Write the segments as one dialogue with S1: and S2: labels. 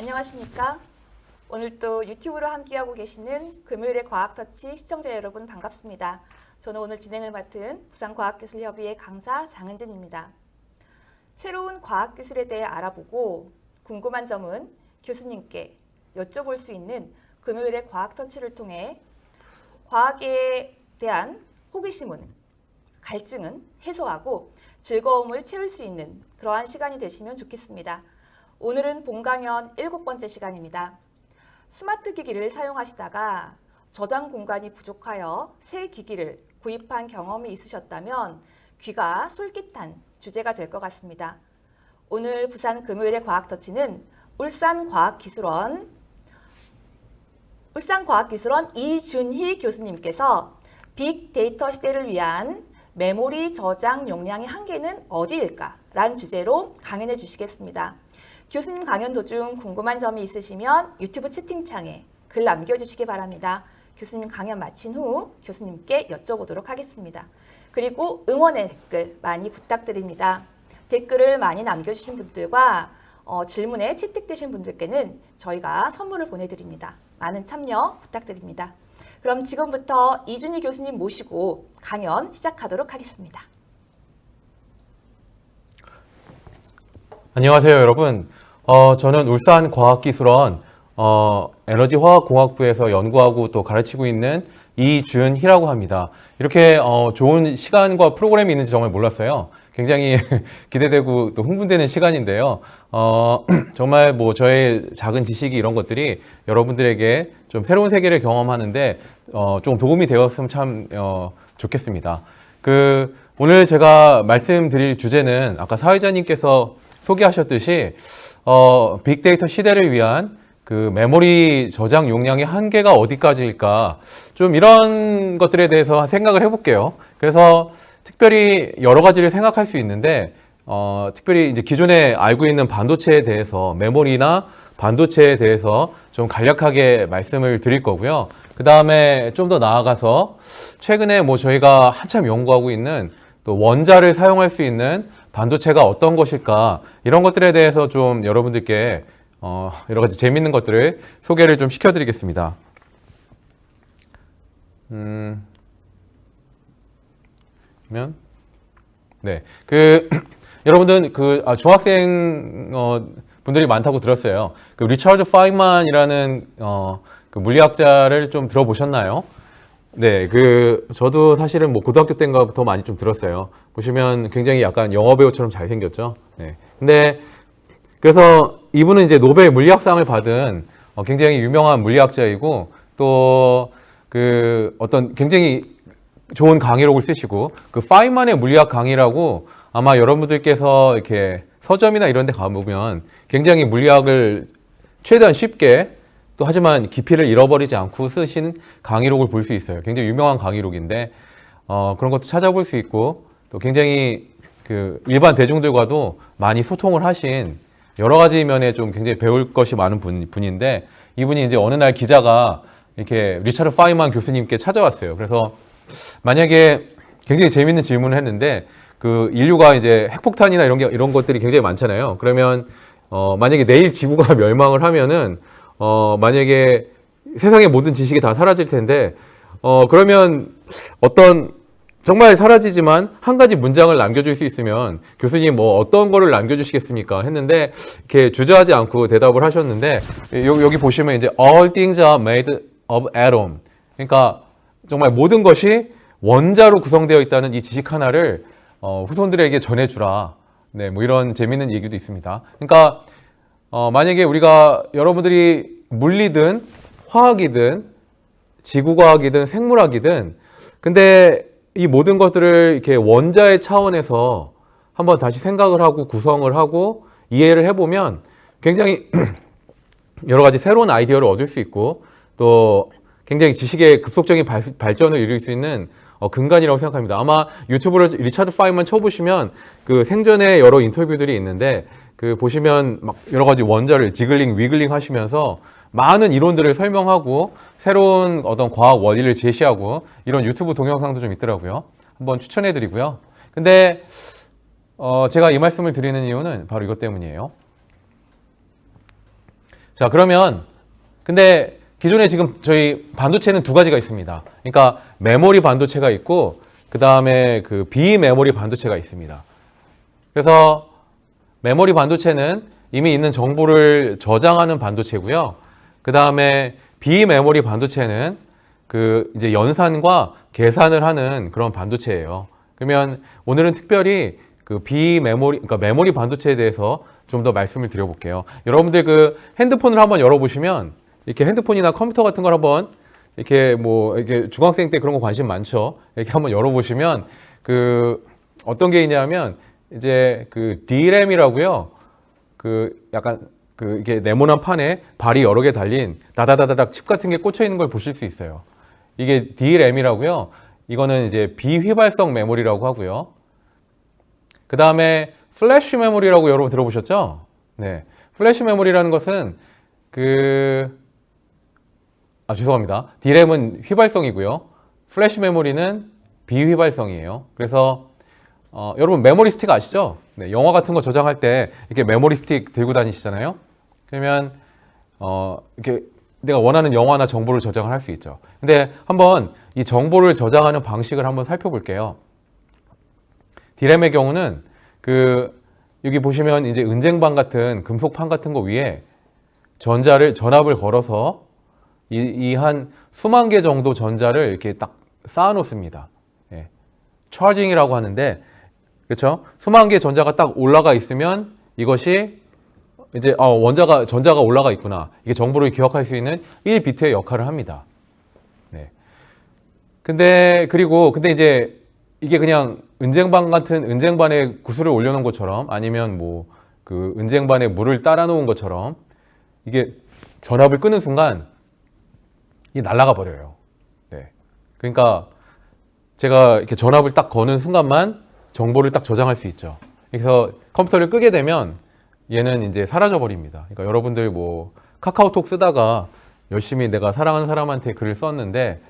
S1: 안녕하십니까? 오늘 또 유튜브로 함께하고 계시는 금요일의 과학터치 시청자 여러분 반갑습니다. 저는 오늘 진행을 맡은 부산과학기술협의회 강사 장은진입니다. 새로운 과학기술에 대해 알아보고 궁금한 점은 교수님께 여쭤볼 수 있는 금요일의 과학터치를 통해 과학에 대한 호기심은, 갈증은 해소하고 즐거움을 채울 수 있는 그러한 시간이 되시면 좋겠습니다. 오늘은 본 강연 7번째 시간입니다. 스마트 기기를 사용하시다가 저장 공간이 부족하여 새 기기를 구입한 경험이 있으셨다면 귀가 솔깃한 주제가 될 것 같습니다. 오늘 부산 금요일의 과학터치는 울산과학기술원 이준희 교수님께서 빅데이터 시대를 위한 메모리 저장 용량의 한계는 어디일까? 라는 주제로 강연해 주시겠습니다. 교수님 강연 도중 궁금한 점이 있으시면 유튜브 채팅창에 글 남겨주시기 바랍니다. 교수님 강연 마친 후 교수님께 여쭤보도록 하겠습니다. 그리고 응원의 댓글 많이 부탁드립니다. 댓글을 많이 남겨주신 분들과 질문에 채택되신 분들께는 저희가 선물을 보내드립니다. 많은 참여 부탁드립니다. 그럼 지금부터 이준희 교수님 모시고 강연 시작하도록 하겠습니다.
S2: 안녕하세요, 여러분. 저는 울산과학기술원 에너지화학공학부에서 연구하고 또 가르치고 있는 이준희라고 합니다. 이렇게 좋은 시간과 프로그램이 있는지 정말 몰랐어요. 굉장히 기대되고 또 흥분되는 시간인데요. 정말 뭐 저의 작은 지식이 이런 것들이 여러분들에게 좀 새로운 세계를 경험하는데 좀 도움이 되었으면 참 좋겠습니다. 오늘 제가 말씀드릴 주제는 아까 사회자님께서 소개하셨듯이 빅데이터 시대를 위한 그 메모리 저장 용량의 한계가 어디까지일까, 좀 이런 것들에 대해서 생각을 해볼게요. 그래서 특별히 여러 가지를 생각할 수 있는데 특별히 이제 기존에 알고 있는 반도체에 대해서, 메모리나 반도체에 대해서 좀 간략하게 말씀을 드릴 거고요. 그 다음에 좀 더 나아가서 최근에 뭐 저희가 한참 연구하고 있는 또 원자를 사용할 수 있는 반도체가 어떤 것일까, 이런 것들에 대해서 좀 여러분들께 여러 가지 재밌는 것들을 소개를 좀 시켜드리겠습니다. 네, 여러분들 중학생 분들이 많다고 들었어요. 리처드 파이만이라는 그 물리학자를 좀 들어보셨나요? 네, 저도 사실은 뭐 고등학교 때인가부터 많이 좀 들었어요. 보시면 굉장히 약간 영화배우처럼 잘생겼죠. 네. 근데 그래서 이분은 이제 노벨 물리학상을 받은 굉장히 유명한 물리학자이고, 또 어떤 굉장히 좋은 강의록을 쓰시고, 파이만의 물리학 강의라고 아마 여러분들께서 이렇게 서점이나 이런 데 가보면 굉장히 물리학을 최대한 쉽게, 또 하지만 깊이를 잃어버리지 않고 쓰신 강의록을 볼 수 있어요. 굉장히 유명한 강의록인데 그런 것도 찾아볼 수 있고, 또 굉장히 일반 대중들과도 많이 소통을 하신, 여러 가지 면에 좀 굉장히 배울 것이 많은 분인데, 이분이 이제 어느 날 기자가 이렇게 리처드 파이만 교수님께 찾아왔어요. 그래서 만약에 굉장히 재밌는 질문을 했는데, 인류가 이제 핵폭탄이나 이런 것들이 굉장히 많잖아요. 그러면 만약에 내일 지구가 멸망을 하면은 만약에 세상의 모든 지식이 다 사라질 텐데, 그러면 정말 사라지지만 한 가지 문장을 남겨줄 수 있으면 교수님 뭐 어떤 거를 남겨주시겠습니까? 했는데, 이렇게 주저하지 않고 대답을 하셨는데, 여기 보시면 이제 all things are made of atom. 그러니까 정말 모든 것이 원자로 구성되어 있다는 이 지식 하나를 후손들에게 전해주라. 네, 뭐 이런 재밌는 얘기도 있습니다. 그러니까 만약에 여러분들이 물리든 화학이든 지구과학이든 생물학이든, 근데 이 모든 것들을 이렇게 원자의 차원에서 한번 다시 생각을 하고 구성을 하고 이해를 해보면 굉장히 여러 가지 새로운 아이디어를 얻을 수 있고, 또 굉장히 지식의 급속적인 발전을 이룰 수 있는 근간이라고 생각합니다. 아마 유튜브로 리처드 파이만 쳐보시면 생전에 여러 인터뷰들이 있는데, 보시면 막 여러 가지 원자를 지글링, 위글링 하시면서 많은 이론들을 설명하고 새로운 어떤 과학 원리를 제시하고, 이런 유튜브 동영상도 좀 있더라고요. 한번 추천해 드리고요. 근데 제가 이 말씀을 드리는 이유는 바로 이것 때문이에요. 자, 그러면 근데 기존에 지금 저희 반도체는 두 가지가 있습니다. 그러니까 메모리 반도체가 있고 그 다음에 그 비메모리 반도체가 있습니다. 그래서 메모리 반도체는 이미 있는 정보를 저장하는 반도체고요. 그 다음에 비메모리 반도체는 그 이제 연산과 계산을 하는 그런 반도체예요. 그러면 오늘은 특별히 그 비메모리, 그러니까 메모리 반도체에 대해서 좀 더 말씀을 드려볼게요. 여러분들 그 핸드폰을 한번 열어보시면 이렇게 핸드폰이나 컴퓨터 같은 걸 한번 이렇게 뭐 이렇게 중학생 때 그런 거 관심 많죠. 이렇게 한번 열어보시면 그 어떤 게 있냐면 이제 그 DRAM이라고요. 그 약간 그 이게 네모난 판에 발이 여러 개 달린 다다다다닥 칩 같은 게 꽂혀 있는 걸 보실 수 있어요. 이게 DRAM이라고요. 이거는 이제 비휘발성 메모리라고 하고요. 그 다음에 플래시 메모리라고 여러분 들어보셨죠? 네. 플래시 메모리라는 것은 죄송합니다. DRAM은 휘발성이고요. 플래시 메모리는 비휘발성이에요. 그래서 여러분 메모리 스틱 아시죠? 네, 영화 같은 거 저장할 때 이렇게 메모리 스틱 들고 다니시잖아요. 그러면 이렇게 내가 원하는 영화나 정보를 저장을 할 수 있죠. 근데 한번 이 정보를 저장하는 방식을 한번 살펴볼게요. DRAM의 경우는 여기 보시면 이제 은쟁반 같은 금속판 같은 거 위에 전압을 걸어서 이 한 수만 개 정도 전자를 이렇게 딱 쌓아 놓습니다. 예. 차징이라고 하는데, 그렇죠? 수만 개 전자가 딱 올라가 있으면 이것이 이제 전자가 올라가 있구나. 이게 정보를 기억할 수 있는 1비트의 역할을 합니다. 네. 근데 이제 이게 그냥 은쟁반 같은 은쟁반에 구슬을 올려놓은 것처럼 아니면 뭐 그 은쟁반에 물을 따라 놓은 것처럼 이게 전압을 끄는 순간 이게 날아가 버려요. 네. 그러니까 제가 이렇게 전압을 딱 거는 순간만 정보를 딱 저장할 수 있죠. 그래서 컴퓨터를 끄게 되면 얘는 이제 사라져 버립니다. 그러니까 여러분들 뭐 카카오톡 쓰다가 열심히 내가 사랑하는 사람한테 글을 썼는데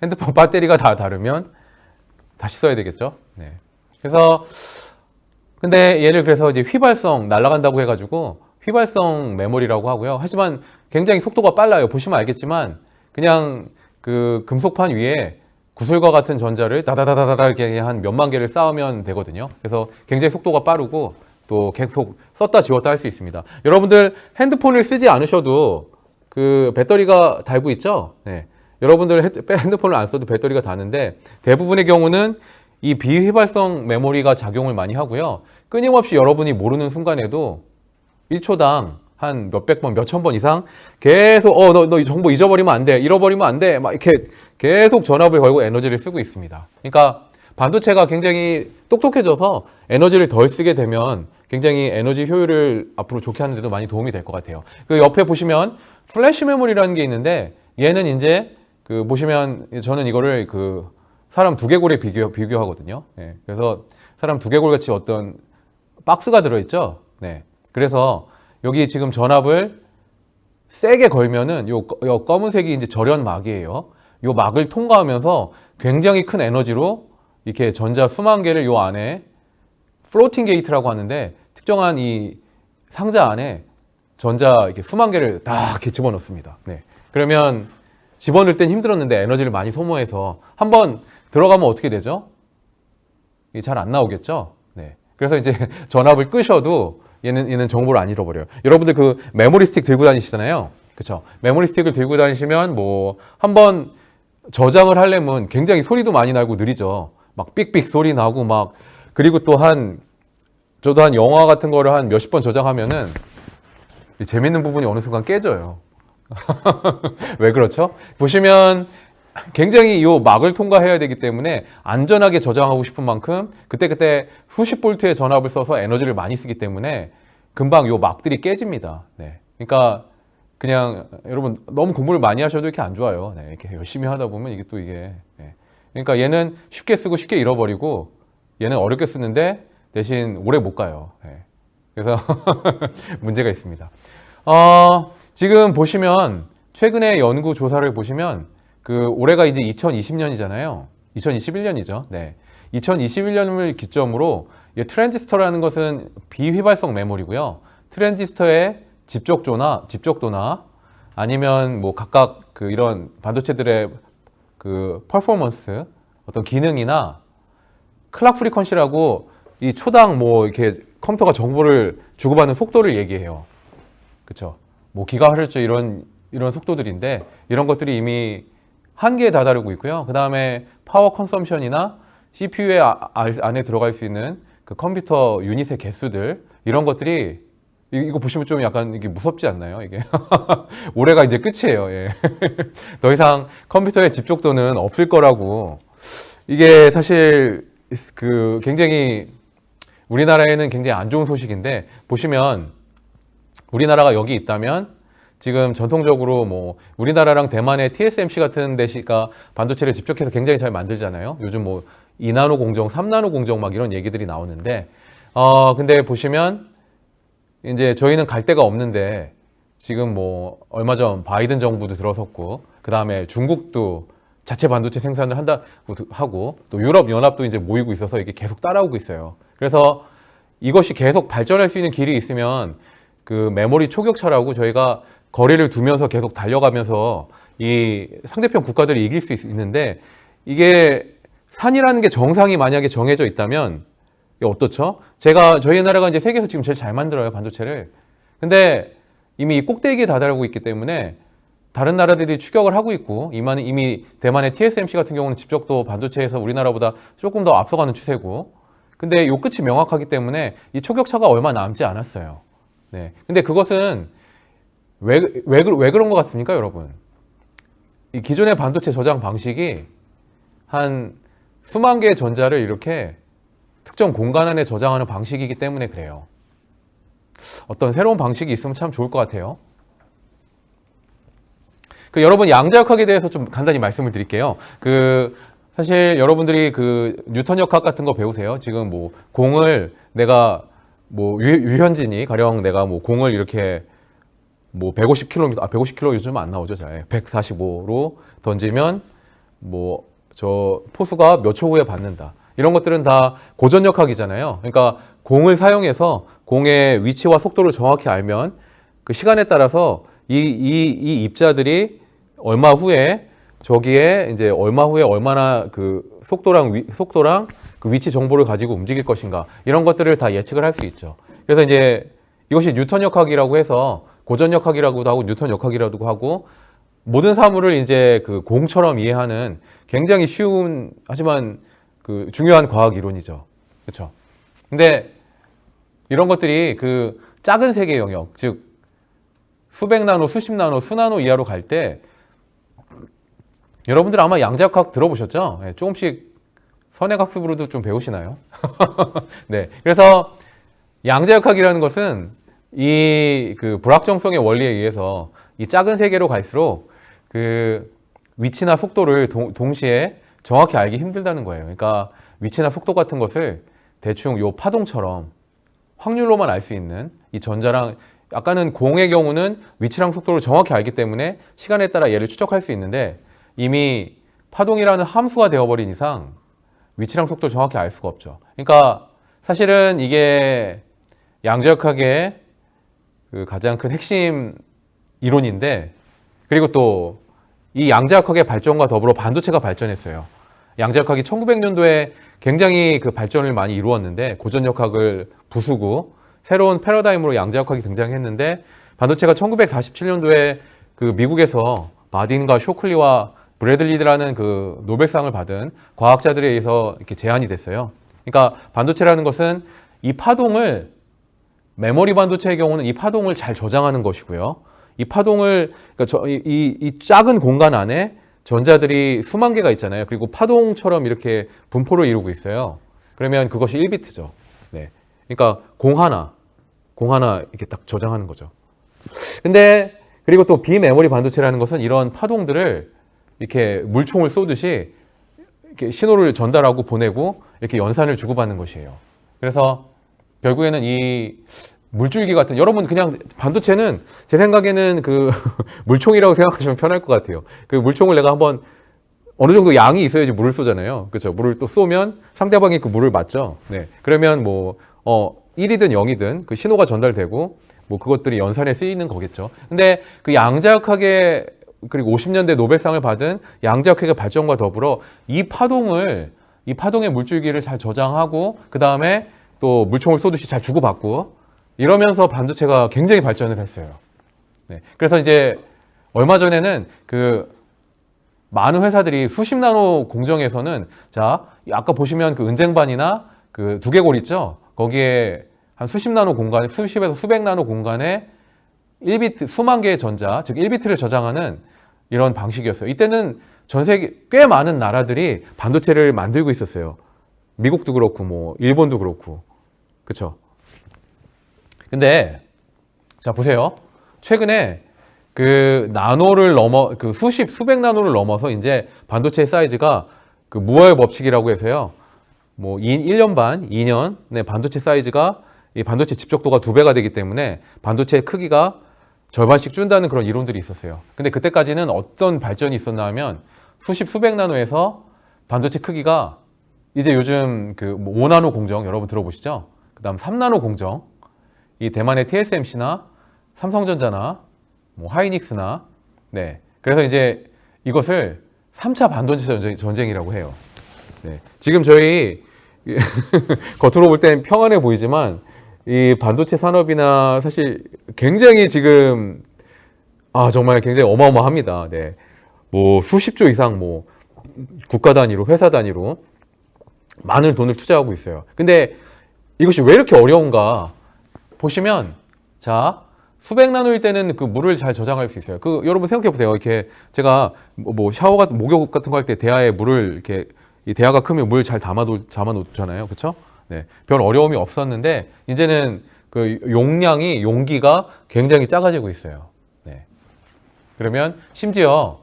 S2: 핸드폰 배터리가 다 다르면 다시 써야 되겠죠. 네. 그래서 근데 얘를 그래서 이제 휘발성 날아간다고 해가지고 휘발성 메모리라고 하고요. 하지만 굉장히 속도가 빨라요. 보시면 알겠지만 그냥 그 금속판 위에 구슬과 같은 전자를 다다다다다 이렇게 한 몇만 개를 쌓으면 되거든요. 그래서 굉장히 속도가 빠르고 또 계속 썼다 지웠다 할 수 있습니다. 여러분들 핸드폰을 쓰지 않으셔도 그 배터리가 달고 있죠. 네. 여러분들 핸드폰을 안 써도 배터리가 다는데 대부분의 경우는 이 비휘발성 메모리가 작용을 많이 하고요. 끊임없이 여러분이 모르는 순간에도 1초당 한 몇백 번, 몇천 번 이상 계속 너 정보 잊어버리면 안 돼, 잃어버리면 안 돼, 막 이렇게 계속 전압을 걸고 에너지를 쓰고 있습니다. 그러니까 반도체가 굉장히 똑똑해져서 에너지를 덜 쓰게 되면 굉장히 에너지 효율을 앞으로 좋게 하는 데도 많이 도움이 될 것 같아요. 그 옆에 보시면 플래시 메모리라는 게 있는데 얘는 이제 그 보시면 저는 이거를 그 사람 두개골에 비교하거든요. 네. 그래서 사람 두개골 같이 어떤 박스가 들어있죠. 네. 그래서 여기 지금 전압을 세게 걸면은 요 검은색이 이제 절연막이에요. 요 막을 통과하면서 굉장히 큰 에너지로 이렇게 전자 수만 개를 요 안에 플로팅 게이트라고 하는데 특정한 이 상자 안에 전자 이렇게 수만 개를 딱 이렇게 집어넣습니다. 네. 그러면 집어넣을 땐 힘들었는데 에너지를 많이 소모해서 한번 들어가면 어떻게 되죠? 이게 잘 안 나오겠죠? 네. 그래서 이제 전압을 끄셔도 얘는 정보를 안 잃어버려요. 여러분들 그 메모리 스틱 들고 다니시잖아요. 그쵸? 메모리 스틱을 들고 다니시면 뭐 한번 저장을 하려면 굉장히 소리도 많이 나고 느리죠. 막 삑삑 소리 나고 막 그리고 또 저도 한 영화 같은 거를 한 몇십 번 저장하면은 재밌는 부분이 어느 순간 깨져요. 왜 그렇죠? 보시면 굉장히 이 막을 통과해야 되기 때문에 안전하게 저장하고 싶은 만큼 그때 수십 볼트의 전압을 써서 에너지를 많이 쓰기 때문에 금방 이 막들이 깨집니다. 네. 그러니까 그냥 여러분 너무 공부를 많이 하셔도 이렇게 안 좋아요. 네. 이렇게 열심히 하다 보면 이게 또 이게 네. 그러니까 얘는 쉽게 쓰고 쉽게 잃어버리고 얘는 어렵게 쓰는데 대신 오래 못 가요. 네. 그래서 문제가 있습니다. 지금 보시면 최근에 연구 조사를 보시면 그 올해가 이제 2020년이잖아요. 2021년이죠. 네. 2021년을 기점으로 트랜지스터라는 것은 비휘발성 메모리고요. 트랜지스터의 집적도나 아니면 뭐 각각 그 이런 반도체들의 그 퍼포먼스, 어떤 기능이나 클락 프리퀀시라고 이 초당 뭐 이렇게 컴퓨터가 정보를 주고받는 속도를 얘기해요. 그쵸? 뭐 기가헤르츠 이런 속도들인데 이런 것들이 이미 한계에 다다르고 있고요. 그 다음에 파워 컨섬션이나 CPU의 안에 들어갈 수 있는 그 컴퓨터 유닛의 개수들 이런 것들이 이거 보시면 좀 약간 이게 무섭지 않나요? 이게 올해가 이제 끝이에요. 예. 더 이상 컴퓨터의 집적도는 없을 거라고. 이게 사실 그 굉장히 우리나라에는 굉장히 안 좋은 소식인데 보시면 우리나라가 여기 있다면 지금 전통적으로 뭐 우리나라랑 대만의 TSMC 같은 데가 반도체를 집적해서 굉장히 잘 만들잖아요. 요즘 뭐 2나노 공정, 3나노 공정 막 이런 얘기들이 나오는데 근데 보시면 이제 저희는 갈 데가 없는데 지금 뭐 얼마 전 바이든 정부도 들어섰고 그 다음에 중국도 자체 반도체 생산을 한다 하고 또 유럽 연합도 이제 모이고 있어서 이게 계속 따라오고 있어요. 그래서 이것이 계속 발전할 수 있는 길이 있으면 그 메모리 초격차라고 저희가 거리를 두면서 계속 달려가면서 이 상대편 국가들이 이길 수 있는데 이게 산이라는 게 정상이 만약에 정해져 있다면 어떻죠? 저희 나라가 이제 세계에서 지금 제일 잘 만들어요, 반도체를. 근데 이미 이 꼭대기에 다다르고 있기 때문에 다른 나라들이 추격을 하고 있고 이미 대만의 TSMC 같은 경우는 집적도 반도체에서 우리나라보다 조금 더 앞서가는 추세고 근데 요 끝이 명확하기 때문에 이 초격차가 얼마 남지 않았어요. 네. 근데 그것은 왜 그런 것 같습니까, 여러분? 이 기존의 반도체 저장 방식이 한 수만 개의 전자를 이렇게 특정 공간 안에 저장하는 방식이기 때문에 그래요. 어떤 새로운 방식이 있으면 참 좋을 것 같아요. 여러분 양자역학에 대해서 좀 간단히 말씀을 드릴게요. 사실 여러분들이 뉴턴역학 같은 거 배우세요. 지금 뭐 공을 내가 뭐 유현진이 가령 내가 뭐 공을 이렇게 뭐 150km, 150km 요즘 안 나오죠, 잘. 145로 던지면 뭐 저 포수가 몇 초 후에 받는다. 이런 것들은 다 고전역학이잖아요. 그러니까 공을 사용해서 공의 위치와 속도를 정확히 알면 그 시간에 따라서 이 입자들이 얼마 후에 저기에 이제 얼마 후에 얼마나 그 속도랑 그 위치 정보를 가지고 움직일 것인가 이런 것들을 다 예측을 할 수 있죠. 그래서 이제 이것이 뉴턴역학이라고 해서 고전역학이라고도 하고 뉴턴역학이라고도 하고 모든 사물을 이제 그 공처럼 이해하는 굉장히 쉬운 하지만 그 중요한 과학 이론이죠. 그렇죠? 근데 이런 것들이 그 작은 세계 영역, 즉 수백 나노, 수십 나노, 수나노 이하로 갈 때 여러분들 아마 양자역학 들어보셨죠? 네, 조금씩 선행학습으로도 좀 배우시나요? 네, 그래서 양자역학이라는 것은 이 그 불확정성의 원리에 의해서 이 작은 세계로 갈수록 그 위치나 속도를 동시에 정확히 알기 힘들다는 거예요. 그러니까 위치나 속도 같은 것을 대충 요 파동처럼 확률로만 알 수 있는 이 전자랑 아까는 공의 경우는 위치랑 속도를 정확히 알기 때문에 시간에 따라 얘를 추적할 수 있는데 이미 파동이라는 함수가 되어버린 이상 위치랑 속도를 정확히 알 수가 없죠. 그러니까 사실은 이게 양자역학의 그 가장 큰 핵심 이론인데 그리고 또 이 양자역학의 발전과 더불어 반도체가 발전했어요. 양자역학이 1900년도에 굉장히 그 발전을 많이 이루었는데 고전역학을 부수고 새로운 패러다임으로 양자역학이 등장했는데 반도체가 1947년도에 그 미국에서 바딘과 쇼클리와 브래들리라는 그 노벨상을 받은 과학자들에 의해서 이렇게 제안이 됐어요. 그러니까 반도체라는 것은 이 파동을 메모리 반도체의 경우는 이 파동을 잘 저장하는 것이고요. 이 파동을 그러니까 이 작은 공간 안에 전자들이 수만 개가 있잖아요. 그리고 파동처럼 이렇게 분포를 이루고 있어요. 그러면 그것이 1비트죠. 네. 그러니까 공 하나 이렇게 딱 저장하는 거죠. 근데 그리고 또 비메모리 반도체라는 것은 이런 파동들을 이렇게 물총을 쏘듯이 이렇게 신호를 전달하고 보내고 이렇게 연산을 주고받는 것이에요. 그래서 결국에는 이 물줄기 같은 여러분 그냥 반도체는 제 생각에는 그 물총이라고 생각하시면 편할 것 같아요. 그 물총을 내가 한번 어느 정도 양이 있어야지 물을 쏘잖아요. 그렇죠? 물을 또 쏘면 상대방이 그 물을 맞죠. 네. 그러면 뭐 1이든 0이든 그 신호가 전달되고 뭐 그것들이 연산에 쓰이는 거겠죠. 근데 그 양자역학의 그리고 50년대 노벨상을 받은 양자역학의 발전과 더불어 이 파동의 물줄기를 잘 저장하고 그 다음에 또 물총을 쏘듯이 잘 주고받고 이러면서 반도체가 굉장히 발전을 했어요. 네. 그래서 이제 얼마 전에는 그 많은 회사들이 수십 나노 공정에서는 자 아까 보시면 그 은쟁반이나 그 두개골 있죠. 거기에 한 수십 나노 공간에 수십에서 수백 나노 공간에 1비트 수만 개의 전자 즉 1비트를 저장하는 이런 방식이었어요. 이때는 전 세계 꽤 많은 나라들이 반도체를 만들고 있었어요. 미국도 그렇고 뭐 일본도 그렇고 그렇죠. 근데 자 보세요. 최근에 그 나노를 넘어 그 수백 나노를 넘어서 이제 반도체 사이즈가 그 무어의 법칙이라고 해서요. 뭐 1년 반, 2년 내 반도체 사이즈가 이 반도체 집적도가 2배가 되기 때문에 반도체의 크기가 절반씩 준다는 그런 이론들이 있었어요. 근데 그때까지는 어떤 발전이 있었나 하면 수백 나노에서 반도체 크기가 이제 요즘 그 5나노 공정 여러분 들어보시죠? 그다음 3나노 공정 이 대만의 TSMC나 삼성전자나 뭐 하이닉스나 네. 그래서 이제 이것을 3차 반도체 전쟁이라고 해요. 네. 지금 저희 겉으로 볼 땐 평안해 보이지만 이 반도체 산업이나 사실 굉장히 지금 정말 굉장히 어마어마합니다. 네. 뭐 수십조 이상 뭐 국가 단위로 회사 단위로 많은 돈을 투자하고 있어요. 근데 이것이 왜 이렇게 어려운가 보시면 자 수백 나노일 때는 그 물을 잘 저장할 수 있어요. 그 여러분 생각해 보세요. 이렇게 제가 뭐 샤워 같은 목욕 같은 거 할 때 대야에 물을 이렇게 이 대야가 크면 물 잘 담아 놓잖아요. 그렇죠? 네. 별 어려움이 없었는데 이제는 그 용기가 굉장히 작아지고 있어요. 네. 그러면 심지어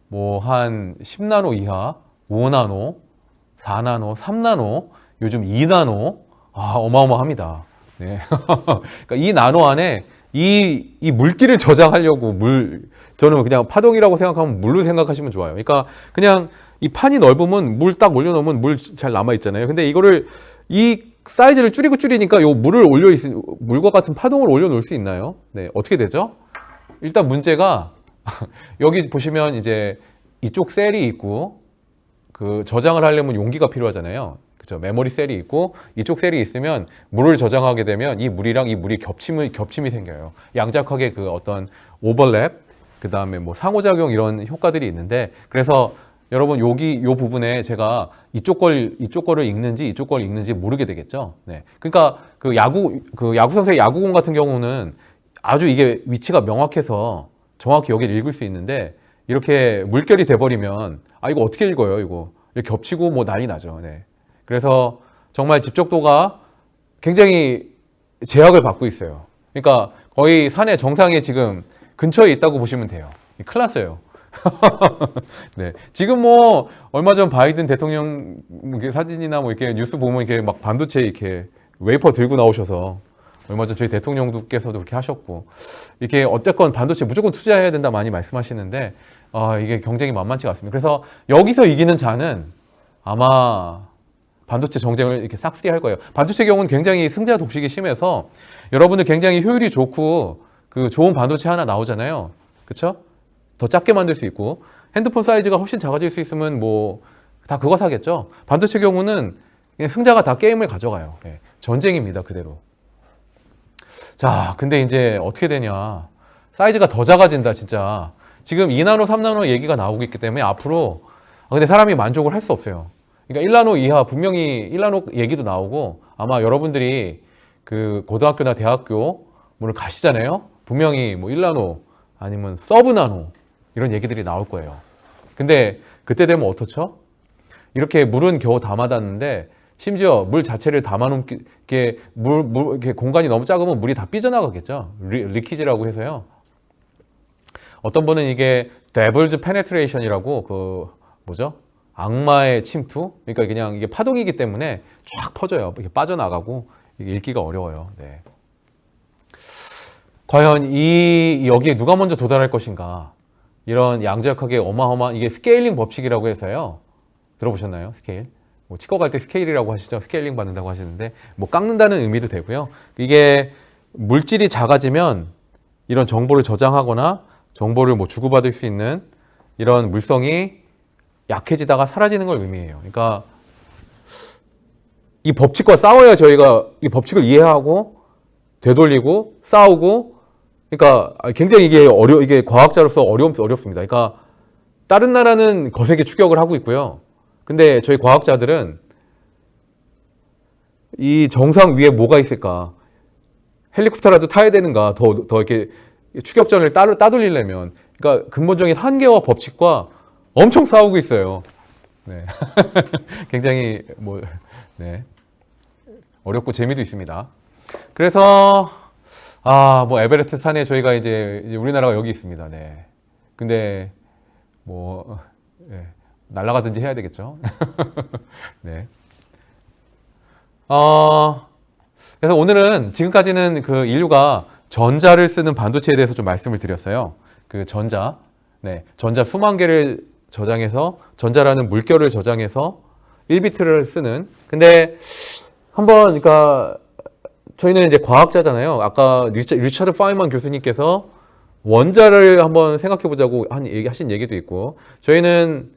S2: 뭐 한 10나노 이하, 5나노, 4나노, 3나노, 요즘 2나노 어마어마합니다. 네. 그러니까 이 나노 안에 이 물기를 저장하려고 저는 그냥 파동이라고 생각하면 물로 생각하시면 좋아요. 그러니까 그냥 이 판이 넓으면 물 딱 올려놓으면 물 잘 남아있잖아요. 근데 이거를 이 사이즈를 줄이니까 요 물과 같은 파동을 올려놓을 수 있나요? 네. 어떻게 되죠? 일단 문제가 여기 보시면 이제 이쪽 셀이 있고 그 저장을 하려면 용기가 필요하잖아요. 그죠? 메모리 셀이 있고 이쪽 셀이 있으면 물을 저장하게 되면 이 물이랑 이 물이 겹침이 생겨요. 양자역학의 그 어떤 오버랩, 그 다음에 뭐 상호작용 이런 효과들이 있는데 그래서 여러분 요 부분에 제가 이쪽 거를 읽는지 이쪽 걸 읽는지 모르게 되겠죠. 네. 그러니까 그 야구 선수의 야구공 같은 경우는 아주 이게 위치가 명확해서 정확히 여기를 읽을 수 있는데 이렇게 물결이 돼버리면 이거 어떻게 읽어요? 이거 겹치고 뭐 난리 나죠. 네. 그래서 정말 집적도가 굉장히 제약을 받고 있어요. 그러니까 거의 산의 정상에 지금 근처에 있다고 보시면 돼요. 큰일 났어요. 네. 지금 뭐 얼마 전 바이든 대통령 사진이나 뭐 이렇게 뉴스 보면 이렇게 막 반도체 이렇게 웨이퍼 들고 나오셔서 얼마 전 저희 대통령께서도 그렇게 하셨고 이렇게 어쨌건 반도체 무조건 투자해야 된다 많이 말씀하시는데 이게 경쟁이 만만치가 않습니다. 그래서 여기서 이기는 자는 아마 반도체 정쟁을 이렇게 싹쓸이 할 거예요. 반도체 경우는 굉장히 승자 독식이 심해서 여러분들 굉장히 효율이 좋고 그 좋은 반도체 하나 나오잖아요. 그렇죠? 더 작게 만들 수 있고 핸드폰 사이즈가 훨씬 작아질 수 있으면 뭐 다 그거 사겠죠. 반도체 경우는 그냥 승자가 다 게임을 가져가요. 네. 전쟁입니다. 그대로. 자, 근데 이제 어떻게 되냐. 사이즈가 더 작아진다, 진짜. 지금 2나노, 3나노 얘기가 나오고 있기 때문에 앞으로 근데 사람이 만족을 할 수 없어요. 그러니까 1나노 이하 분명히 1나노 얘기도 나오고 아마 여러분들이 그 고등학교나 대학교 문을 가시잖아요. 분명히 뭐 1나노 아니면 서브나노 이런 얘기들이 나올 거예요. 근데 그때 되면 어떻죠? 이렇게 물은 겨우 담아놨는데 심지어 물 자체를 담아놓게 이렇게 공간이 너무 작으면 물이 다 삐져나가겠죠. 리키지라고 해서요. 어떤 분은 이게 Devil's Penetration이라고 그 뭐죠? 악마의 침투? 그러니까 그냥 이게 파동이기 때문에 쫙 퍼져요. 이렇게 빠져나가고 이게 읽기가 어려워요. 네. 과연 여기에 누가 먼저 도달할 것인가? 이런 양자역학의 이게 스케일링 법칙이라고 해서요. 들어보셨나요? 스케일. 뭐 치과 갈 때 스케일이라고 하시죠. 스케일링 받는다고 하시는데 뭐 깎는다는 의미도 되고요. 이게 물질이 작아지면 이런 정보를 저장하거나 정보를 뭐 주고받을 수 있는 이런 물성이 약해지다가 사라지는 걸 의미해요. 그러니까 이 법칙과 싸워야 저희가 이 법칙을 이해하고 되돌리고 싸우고, 그러니까 굉장히 이게 과학자로서 어렵습니다. 그러니까 다른 나라는 거세게 추격을 하고 있고요. 근데 저희 과학자들은 이 정상 위에 뭐가 있을까? 헬리콥터라도 타야 되는가? 더 이렇게 추격전을 따돌리려면. 그러니까 근본적인 한계와 법칙과 엄청 싸우고 있어요. 네. 굉장히 네. 어렵고 재미도 있습니다. 그래서 뭐 에베레스트 산에 저희가 이제 우리나라가 여기 있습니다. 네. 근데 네. 날아가든지 해야 되겠죠. 네. 그래서 오늘은 지금까지는 그 인류가 전자를 쓰는 반도체에 대해서 좀 말씀을 드렸어요. 그 전자 수만 개를 저장해서 전자라는 물결을 저장해서 1비트를 쓰는. 근데 한번 그러니까 저희는 이제 과학자잖아요. 아까 리처드 파인만 교수님께서 원자를 한번 생각해 보자고 하신 얘기도 있고, 저희는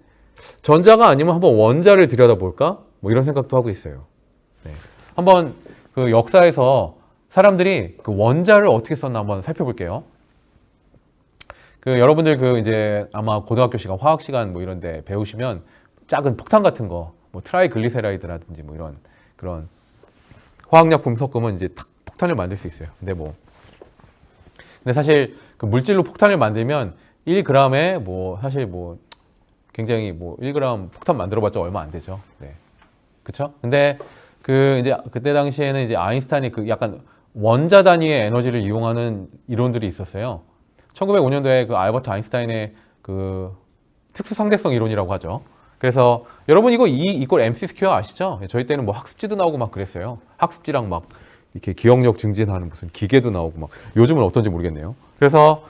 S2: 전자가 아니면 한번 원자를 들여다볼까? 뭐 이런 생각도 하고 있어요. 네. 한번 그 역사에서 사람들이 그 원자를 어떻게 썼나 한번 살펴볼게요. 그 여러분들 그 이제 아마 고등학교 시간, 화학 시간 뭐 이런 데 배우시면 작은 폭탄 같은 거, 뭐 트라이글리세라이드라든지 뭐 이런 그런 화학약품 섞으면 이제 탁 폭탄을 만들 수 있어요. 근데 사실 그 물질로 폭탄을 만들면 1g에 사실 굉장히 1g 폭탄 만들어봤자 얼마 안 되죠. 네. 그쵸? 근데 그 이제 그때 당시에는 이제 아인슈타인이 그 약간 원자 단위의 에너지를 이용하는 이론들이 있었어요. 1905년도에 그 알버트 아인슈타인의 그 특수 상대성 이론이라고 하죠. 그래서 여러분 이거 E = MC 스퀘어 아시죠? 저희 때는 뭐 학습지도 나오고 막 그랬어요. 학습지랑 막 이렇게 기억력 증진하는 무슨 기계도 나오고 막, 요즘은 어떤지 모르겠네요. 그래서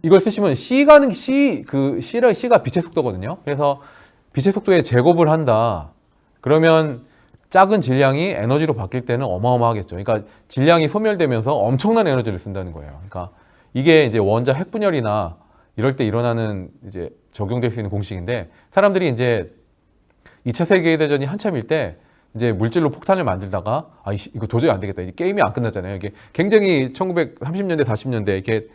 S2: 이걸 쓰시면 C가 빛의 속도거든요. 그래서 빛의 속도에 제곱을 한다. 그러면 작은 질량이 에너지로 바뀔 때는 어마어마하겠죠. 그러니까 질량이 소멸되면서 엄청난 에너지를 쓴다는 거예요. 그러니까 이게 이제 원자 핵분열이나 이럴 때 일어나는 이제 적용될 수 있는 공식인데, 사람들이 이제 2차 세계대전이 한참일 때 이제 물질로 폭탄을 만들다가 이거 도저히 안 되겠다. 이제 게임이 안 끝났잖아요. 이게 굉장히 1930년대, 40년대 이렇게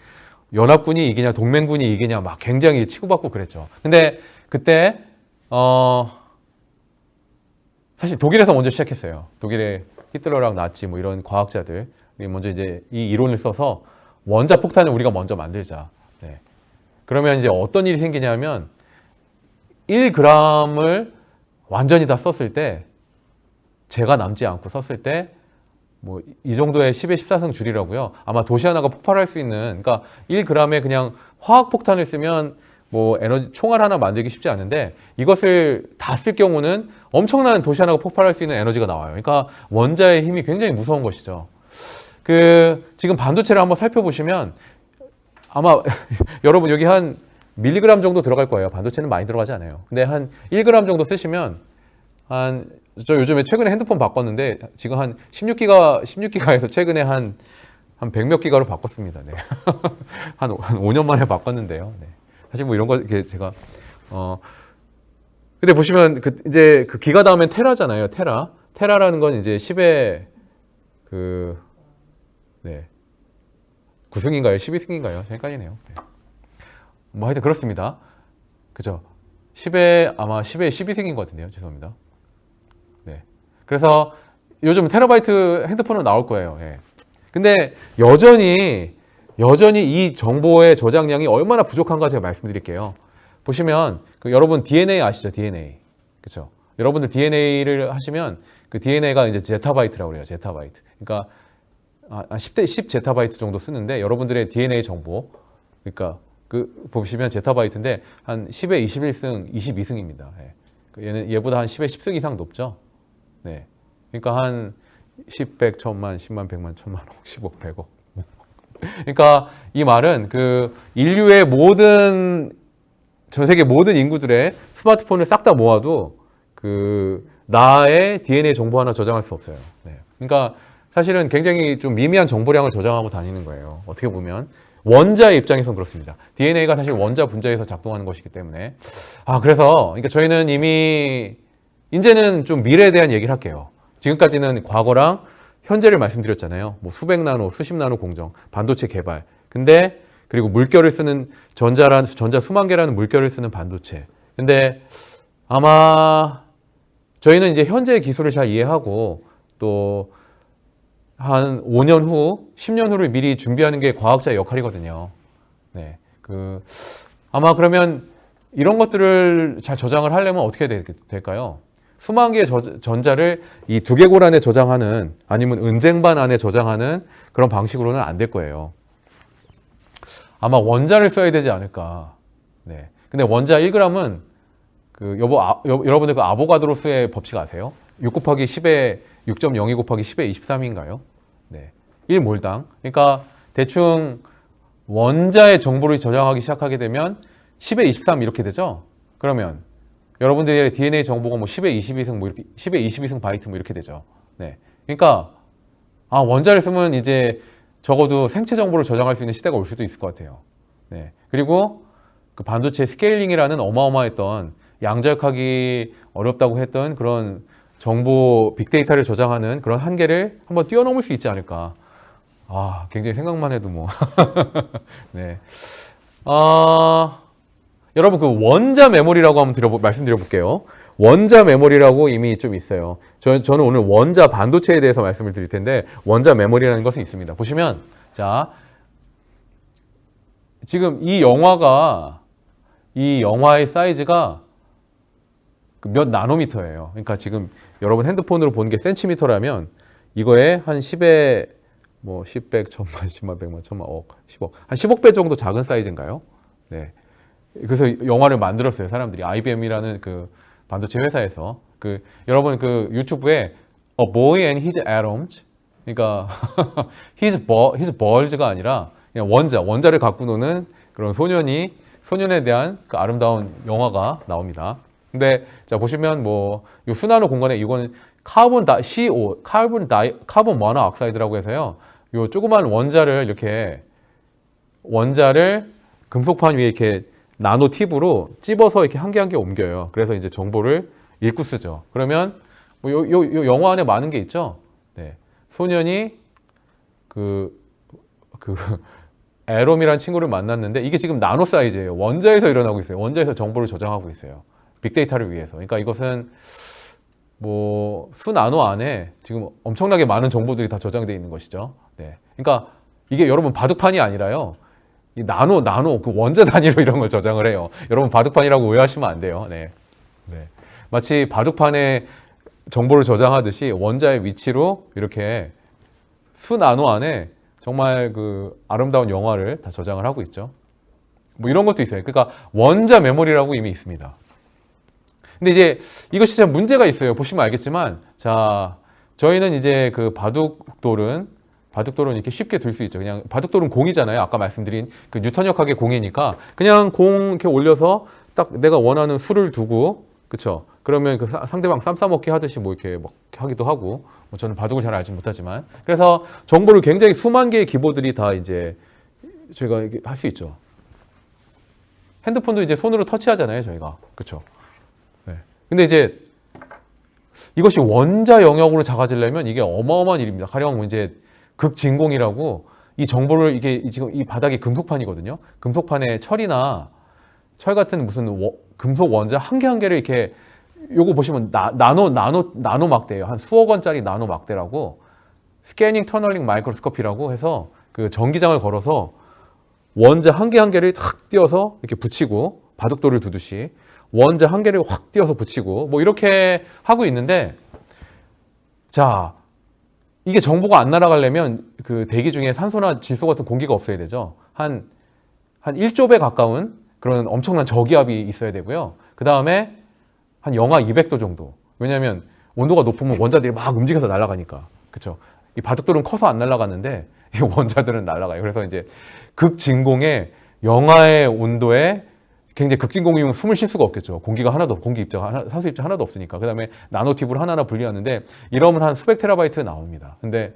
S2: 연합군이 이기냐 동맹군이 이기냐 막 굉장히 치고받고 그랬죠. 근데 그때 사실 독일에서 먼저 시작했어요. 독일의 히틀러랑 나치 뭐 이런 과학자들이 먼저 이제 이 이론을 써서 원자 폭탄을 우리가 먼저 만들자. 네. 그러면 이제 어떤 일이 생기냐면 1g을 완전히 다 썼을 때, 재가 남지 않고 썼을 때 뭐 이 정도의 10의 14성 줄이라고요. 아마 도시 하나가 폭발할 수 있는, 그러니까 1g에 그냥 화학 폭탄을 쓰면 뭐 에너지 총알 하나 만들기 쉽지 않은데, 이것을 다 쓸 경우는 엄청난 도시 하나가 폭발할 수 있는 에너지가 나와요. 그러니까 원자의 힘이 굉장히 무서운 것이죠. 지금 반도체를 한번 살펴보시면 아마 여러분 여기 한 밀리그램 정도 들어갈 거예요. 반도체는 많이 들어가지 않아요. 근데 한 1g 정도 쓰시면 저 요즘에 최근에 핸드폰 바꿨는데 지금 한 16기가에서 최근에 한 100몇 기가로 바꿨습니다. 네. 한 5년 만에 바꿨는데요. 네. 사실 뭐 이런 거 이렇게 제가 근데 보시면 이제 그 기가 다음엔 테라잖아요. 테라라는 건 이제 10의 네. 9승인가요? 12승인가요? 헷갈리네요. 네. 뭐 하여튼 그렇습니다. 그죠? 아마 10의 12승인 것 같은데요. 죄송합니다. 네. 그래서 요즘 테라바이트 핸드폰은 나올 거예요. 예. 근데 여전히 이 정보의 저장량이 얼마나 부족한가 제가 말씀드릴게요. 보시면 여러분 DNA 아시죠? DNA. 그렇죠? 여러분들 DNA를 하시면 그 DNA가 이제 제타바이트라고 그래요. 제타바이트. 그러니까 10 제타바이트 정도 쓰는데, 여러분들의 DNA 정보, 그러니까 보시면 제타바이트인데 한 10의 21승, 22승입니다. 예. 얘보다 한 10의 10승 이상 높죠. 네. 그러니까 한 10, 100, 1000만, 10만, 100만, 1000만, 10억, 100억. 그러니까 이 말은 인류의 전 세계 모든 인구들의 스마트폰을 싹 다 모아도 나의 DNA 정보 하나 저장할 수 없어요. 네. 그러니까 사실은 굉장히 좀 미미한 정보량을 저장하고 다니는 거예요. 어떻게 보면 원자의 입장에서는 그렇습니다. DNA가 사실 원자 분자에서 작동하는 것이기 때문에 그래서 그러니까 저희는 이미 이제는 좀 미래에 대한 얘기를 할게요. 지금까지는 과거랑 현재를 말씀드렸잖아요. 뭐 수백 나노, 수십 나노 공정, 반도체 개발. 근데 그리고 물결을 쓰는 전자 수만 개라는 물결을 쓰는 반도체. 근데 아마 저희는 이제 현재의 기술을 잘 이해하고 또 한 5년 후, 10년 후를 미리 준비하는 게 과학자의 역할이거든요. 네. 아마 그러면 이런 것들을 잘 저장을 하려면 어떻게 될까요? 수만 개의 전자를 이 두개골 안에 저장하는 아니면 은쟁반 안에 저장하는 그런 방식으로는 안 될 거예요. 아마 원자를 써야 되지 않을까. 네. 근데 원자 1g은 여러분들 그 아보가드로스의 법칙 아세요? 6 곱하기 10에 6.02 곱하기 10에 23인가요? 네. 1몰당. 그러니까 대충 원자의 정보를 저장하기 시작하게 되면 10에 23 이렇게 되죠? 그러면 여러분들의 DNA 정보가 뭐 10에 22승 뭐 이렇게 10에 22승 바이트 뭐 이렇게 되죠. 네. 그러니까 원자를 쓰면 이제 적어도 생체 정보를 저장할 수 있는 시대가 올 수도 있을 것 같아요. 네. 그리고 그 반도체 스케일링이라는 어마어마했던 양자역하기 어렵다고 했던 그런 정보 빅데이터를 저장하는 그런 한계를 한번 뛰어넘을 수 있지 않을까. 굉장히 생각만 해도 뭐. 네. 여러분 그 원자 메모리라고 한번 말씀드려볼게요. 원자 메모리라고 이미 좀 있어요. 저는 오늘 원자 반도체에 대해서 말씀을 드릴 텐데 원자 메모리라는 것은 있습니다. 보시면 자 지금 이 영화의 사이즈가 몇 나노미터예요. 그러니까 지금 여러분 핸드폰으로 보는 게 센티미터라면 이거에 한 10에 뭐 10, 100, 1000만, 10만, 100만, 1000만, 억, 10억 한 10억 배 정도 작은 사이즈인가요? 네. 그래서 영화를 만들었어요. 사람들이 IBM이라는 그 반도체 회사에서 여러분 그 유튜브에 A Boy and His Atoms 그러니까 his balls가 아니라 그냥 원자를 갖고 노는 그런 소년에 대한 그 아름다운 영화가 나옵니다. 근데 자 보시면 뭐 이 수나노 공간에 이거는 카본 모노옥사이드라고 해서요. 요 조그만 원자를 금속판 위에 이렇게 나노 팁으로 찝어서 이렇게 한 개 한 개 옮겨요. 그래서 이제 정보를 읽고 쓰죠. 그러면 뭐 요 영화 안에 많은 게 있죠. 네. 소년이 에롬이라는 친구를 만났는데 이게 지금 나노 사이즈예요. 원자에서 일어나고 있어요. 원자에서 정보를 저장하고 있어요. 빅데이터를 위해서. 그러니까 이것은 뭐 수나노 안에 지금 엄청나게 많은 정보들이 다 저장되어 있는 것이죠. 네. 그러니까 이게 여러분 바둑판이 아니라요. 이 나노 그 원자 단위로 이런 걸 저장을 해요. 여러분 바둑판이라고 오해하시면 안 돼요. 네. 네. 마치 바둑판에 정보를 저장하듯이 원자의 위치로 이렇게 수나노 안에 정말 그 아름다운 영화를 다 저장을 하고 있죠. 뭐 이런 것도 있어요. 그러니까 원자 메모리라고 이미 있습니다. 근데 이제 이것이 참 문제가 있어요. 보시면 알겠지만, 자, 저희는 이제 그 바둑돌은 이렇게 쉽게 들 수 있죠. 그냥 바둑돌은 공이잖아요. 아까 말씀드린 그 뉴턴역학의 공이니까 그냥 공 이렇게 올려서 딱 내가 원하는 수를 두고, 그쵸? 그러면 그 상대방 쌈 싸먹기 하듯이 뭐 이렇게 막 하기도 하고, 뭐 저는 바둑을 잘 알지 못하지만, 그래서 정보를 굉장히 수만 개의 기보들이 다 이제 저희가 할 수 있죠. 핸드폰도 이제 손으로 터치하잖아요, 저희가. 그쵸? 네. 근데 이제 이것이 원자 영역으로 작아지려면 이게 어마어마한 일입니다. 가령 이제 극진공이라고 이 정보를 이게 지금 이 바닥이 금속판이거든요. 금속판에 철 같은 무슨 금속 원자 한 개 한 개를 이렇게 요거 보시면 나노 막대예요. 한 수억 원짜리 나노 막대라고 스캐닝 터널링 마이크로스코피라고 해서 그 전기장을 걸어서 원자 한 개 한 개를 탁 띄어서 이렇게 붙이고 바둑돌을 두듯이 원자 한 개를 확 띄어서 붙이고 뭐 이렇게 하고 있는데 자 이게 정보가 안 날아가려면 그 대기 중에 산소나 질소 같은 공기가 없어야 되죠. 한 1조 배 가까운 그런 엄청난 저기압이 있어야 되고요. 그 다음에 한 영하 200도 정도. 왜냐하면 온도가 높으면 원자들이 막 움직여서 날아가니까. 그렇죠? 이 바둑돌은 커서 안 날아가는데 이 원자들은 날아가요. 그래서 이제 극진공의 영하의 온도에 굉장히 극진공이면 숨을 쉴 수가 없겠죠. 공기가 하나도 공기 입자가 산소 입자 하나도 없으니까. 그다음에 나노팁으로 하나하나 분리하는데 이러면 한 수백 테라바이트 나옵니다. 근데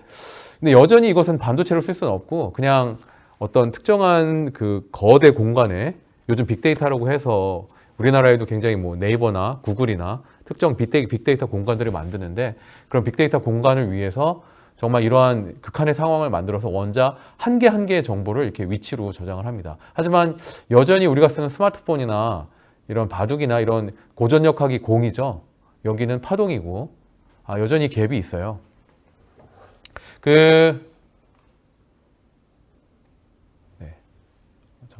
S2: 여전히 이것은 반도체로 쓸 수는 없고 그냥 어떤 특정한 그 거대 공간에 요즘 빅데이터라고 해서 우리나라에도 굉장히 뭐 네이버나 구글이나 특정 빅데이터 공간들을 만드는데 그런 빅데이터 공간을 위해서 정말 이러한 극한의 상황을 만들어서 원자 한 개 한 개의 정보를 이렇게 위치로 저장을 합니다. 하지만 여전히 우리가 쓰는 스마트폰이나 이런 바둑이나 이런 고전역학이 공이죠. 여기는 파동이고 여전히 갭이 있어요.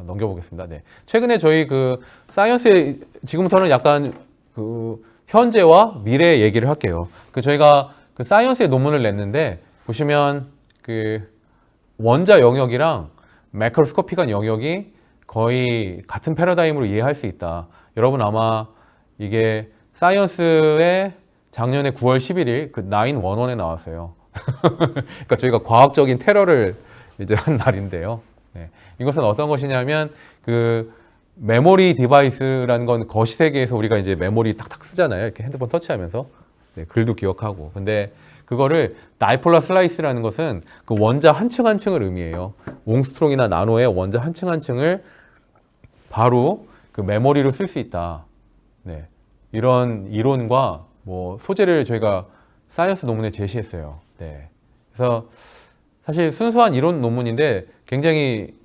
S2: 넘겨보겠습니다. 네. 최근에 저희 그 사이언스에 지금부터는 약간 그 현재와 미래 얘기를 할게요. 저희가 그 사이언스의 논문을 냈는데 보시면 그 원자 영역이랑 매크로스코픽한 영역이 거의 같은 패러다임으로 이해할 수 있다. 여러분 아마 이게 사이언스의 작년에 9월 11일 그 911에 나왔어요. 그러니까 저희가 과학적인 테러를 이제 한 날인데요. 네. 이것은 어떤 것이냐면 그 메모리 디바이스라는 건 거시 세계에서 우리가 이제 메모리 탁탁 쓰잖아요. 이렇게 핸드폰 터치하면서 네, 글도 기억하고. 근데 그거를 다이폴라 슬라이스라는 것은 그 원자 한 층 한 층을 의미해요. 옹스트롱이나 나노의 원자 한 층 한 층을 바로 그 메모리로 쓸 수 있다. 네. 이런 이론과 뭐 소재를 저희가 사이언스 논문에 제시했어요. 네. 그래서 사실 순수한 이론 논문인데 굉장히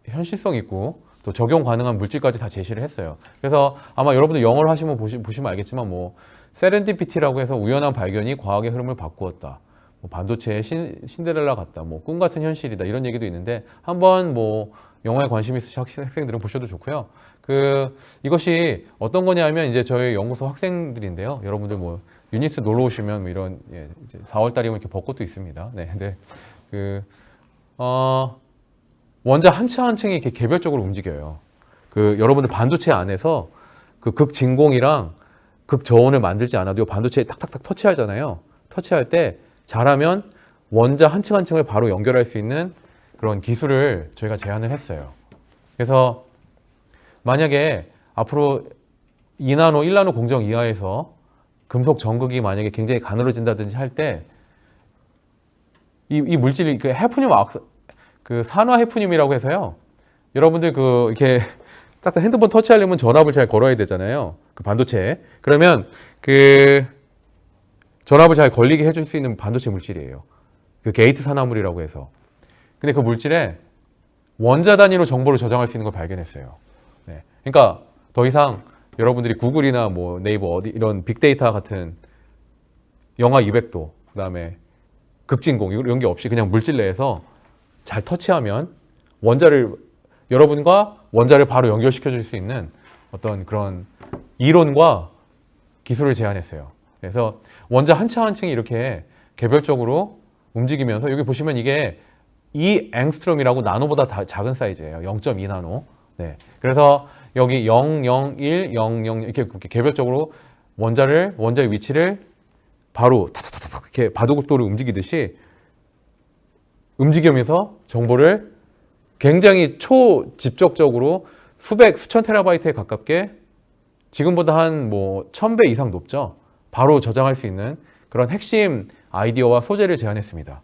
S2: 현실성 있고 또 적용 가능한 물질까지 다 제시를 했어요. 그래서 아마 여러분들 영어를 하시면 보시면 알겠지만 뭐 세렌디피티라고 해서 우연한 발견이 과학의 흐름을 바꾸었다. 뭐 반도체의 신데렐라 같다. 뭐 꿈 같은 현실이다. 이런 얘기도 있는데 한번 뭐 영어에 관심 있으신 학생들은 보셔도 좋고요. 이것이 어떤 거냐면 이제 저희 연구소 학생들인데요. 여러분들 뭐 유니스 놀러 오시면 뭐 이런 이제 4월 달이면 이렇게 벚꽃도 있습니다. 네, 근데 원자 한 층 한 층이 이렇게 개별적으로 움직여요. 여러분들 반도체 안에서 그 극진공이랑 극저온을 만들지 않아도 반도체에 탁탁탁 터치하잖아요. 터치할 때 잘하면 원자 한 층 한 층을 바로 연결할 수 있는 그런 기술을 저희가 제안을 했어요. 그래서 만약에 앞으로 2나노, 1나노 공정 이하에서 금속 전극이 만약에 굉장히 가늘어진다든지 할 때 이 물질이 그 해프늄 그 산화 해프늄이라고 해서요. 여러분들 이렇게 딱 핸드폰 터치하려면 전압을 잘 걸어야 되잖아요. 그 반도체에. 그러면 그 전압을 잘 걸리게 해줄 수 있는 반도체 물질이에요. 그 게이트 산화물이라고 해서. 근데 그 물질에 원자 단위로 정보를 저장할 수 있는 걸 발견했어요. 네. 그러니까 더 이상 여러분들이 구글이나 뭐 네이버 이런 빅데이터 같은 영하 200도, 그다음에 극진공 이런 게 없이 그냥 물질 내에서 잘 터치하면 여러분과 원자를 바로 연결시켜 줄 수 있는 어떤 그런 이론과 기술을 제안했어요. 그래서 원자 한 층 한 층이 이렇게 개별적으로 움직이면서 여기 보시면 이게 2앵스트롬이라고 나노보다 작은 사이즈예요. 0.2나노. 네. 그래서 여기 0, 0, 1, 0, 0 이렇게 개별적으로 원자의 위치를 바로 타타타타 이렇게 바둑돌을 움직이듯이 움직이면서 정보를 굉장히 초집적적으로 수천 테라바이트에 가깝게 지금보다 한 뭐 1000배 이상 높죠. 바로 저장할 수 있는 그런 핵심 아이디어와 소재를 제안했습니다.